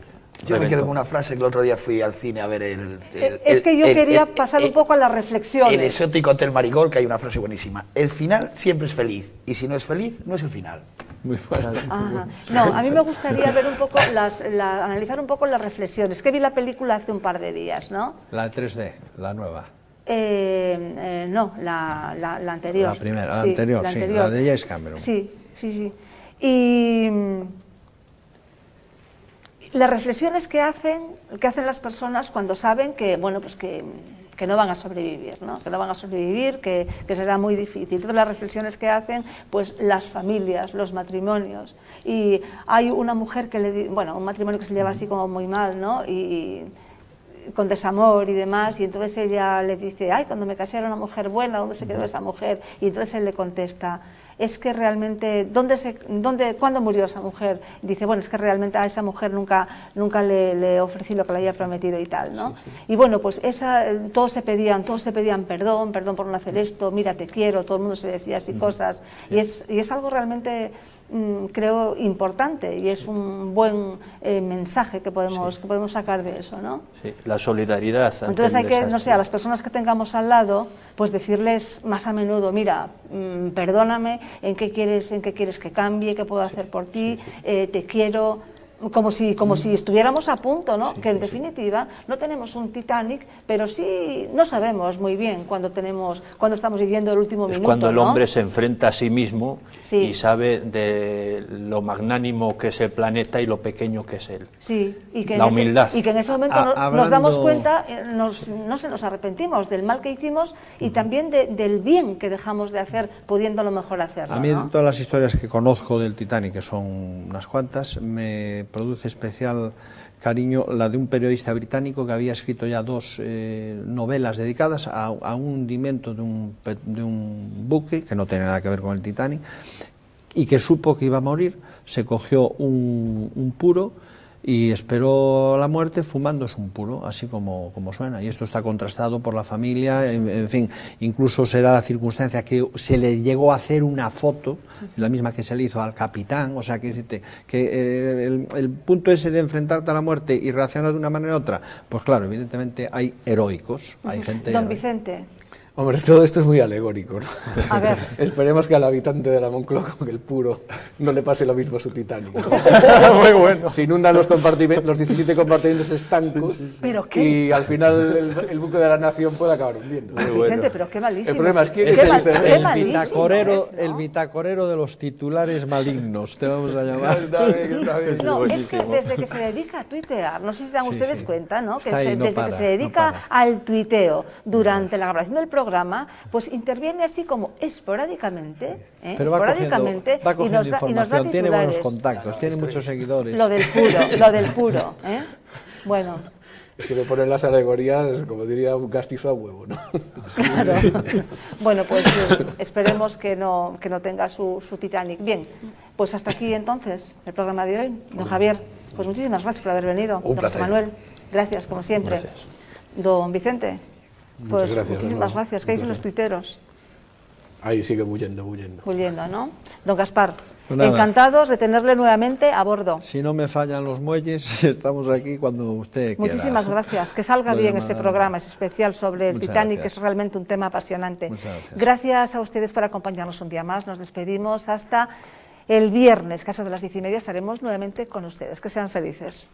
Yo me quedo con una frase que el otro día fui al cine a ver Es que yo quería pasar un poco a las reflexiones. El exótico Hotel Marigold, que hay una frase buenísima. El final siempre es feliz, y si no es feliz, no es el final. Muy fuerte. Ajá. No, a mí me gustaría ver un poco analizar un poco las reflexiones. Que vi la película hace un par de días, ¿no? La 3D, la nueva. No, la anterior. La primera, la Sí, anterior, la sí, anterior. la de James Cameron. Sí. Y las reflexiones que hacen las personas cuando saben que, bueno, pues que no van a sobrevivir, ¿no? Que no van a sobrevivir, que será muy difícil. Todas las reflexiones que hacen, pues las familias, los matrimonios. Y hay una mujer un matrimonio que se lleva así como muy mal, ¿no? Y con desamor y demás, y entonces ella le dice, ay, cuando me casé era una mujer buena, ¿dónde se quedó esa mujer? Y entonces él le contesta, es que realmente, ¿cuándo murió esa mujer? Dice, bueno, es que realmente a esa mujer nunca le ofrecí lo que le había prometido y tal, ¿no? Sí. Y bueno, pues todos se pedían perdón por no hacer esto, mira, te quiero, todo el mundo se decía así cosas, y es algo realmente, creo, importante, y es un buen mensaje que podemos sacar de eso, ¿no? Sí, la solidaridad. Entonces hay que, no sé, a las personas que tengamos al lado, pues decirles más a menudo, mira, perdóname, ¿en qué quieres que cambie? ¿Qué puedo hacer por ti? Te quiero, como si estuviéramos a punto, ¿no? Que en definitiva no tenemos un Titanic, pero sí no sabemos muy bien cuando estamos viviendo el último minuto. Es cuando el ¿no? hombre se enfrenta a sí mismo y sabe de lo magnánimo que es el planeta y lo pequeño que es él. Sí, y que la humildad. Y que en ese momento nos damos cuenta, nos arrepentimos del mal que hicimos y también del bien que dejamos de hacer, pudiéndolo mejor hacerlo. A mí, ¿no? de todas las historias que conozco del Titanic, que son unas cuantas, me produce especial cariño la de un periodista británico que había escrito ya 2 novelas dedicadas a un hundimiento de un buque que no tiene nada que ver con el Titanic y que supo que iba a morir, se cogió un puro y esperó la muerte fumándose un puro, así como suena. Y esto está contrastado por la familia, en fin, incluso se da la circunstancia que se le llegó a hacer una foto, la misma que se le hizo al capitán, o sea, que el punto ese de enfrentarte a la muerte y reaccionar de una manera u otra, pues claro, evidentemente hay heroicos, hay gente... Don Vicente. Hombre, todo esto es muy alegórico, ¿no? A ver. Esperemos que al habitante de la Moncloa con el puro no le pase lo mismo a su Titanic. Muy bueno. Se inundan los 17 compartimentos estancos. ¿Pero qué? Y al final el buque de la nación puede acabar hundiendo. Vicente, pero qué malísimo. El problema es quién Es el bitacorero de los titulares malignos, te vamos a llamar. No, es que desde que se dedica a tuitear, no sé si se dan ustedes cuenta, ¿no? Que desde que se dedica al tuiteo durante la grabación del programa, pues interviene así como esporádicamente, Pero esporádicamente, va cogiendo y nos da información, tiene buenos titulares. contactos, tiene muchos seguidores. Lo del puro, ¿eh? Bueno. Es que me ponen las alegorías, como diría, un castizo a huevo, ¿no? Claro. Bueno, pues esperemos que no tenga su Titanic. Bien, pues hasta aquí entonces el programa de hoy. Don Javier, pues muchísimas gracias por haber venido. Un placer. Don José Manuel, gracias como siempre. Gracias. Don Vicente, pues gracias, muchísimas gracias. ¿Qué dicen los tuiteros? Ahí sigue huyendo. Huyendo, ¿no? Don Gaspar, Pues nada. encantados de tenerle nuevamente a bordo. Si no me fallan los muelles, estamos aquí cuando usted quiera. Muchísimas gracias. Que salga Lo bien demás- ese programa, ese especial sobre el Muchas Titanic, gracias. que es realmente un tema apasionante. Muchas gracias. Gracias a ustedes por acompañarnos un día más. Nos despedimos hasta el viernes, caso de las 10:30, estaremos nuevamente con ustedes. Que sean felices.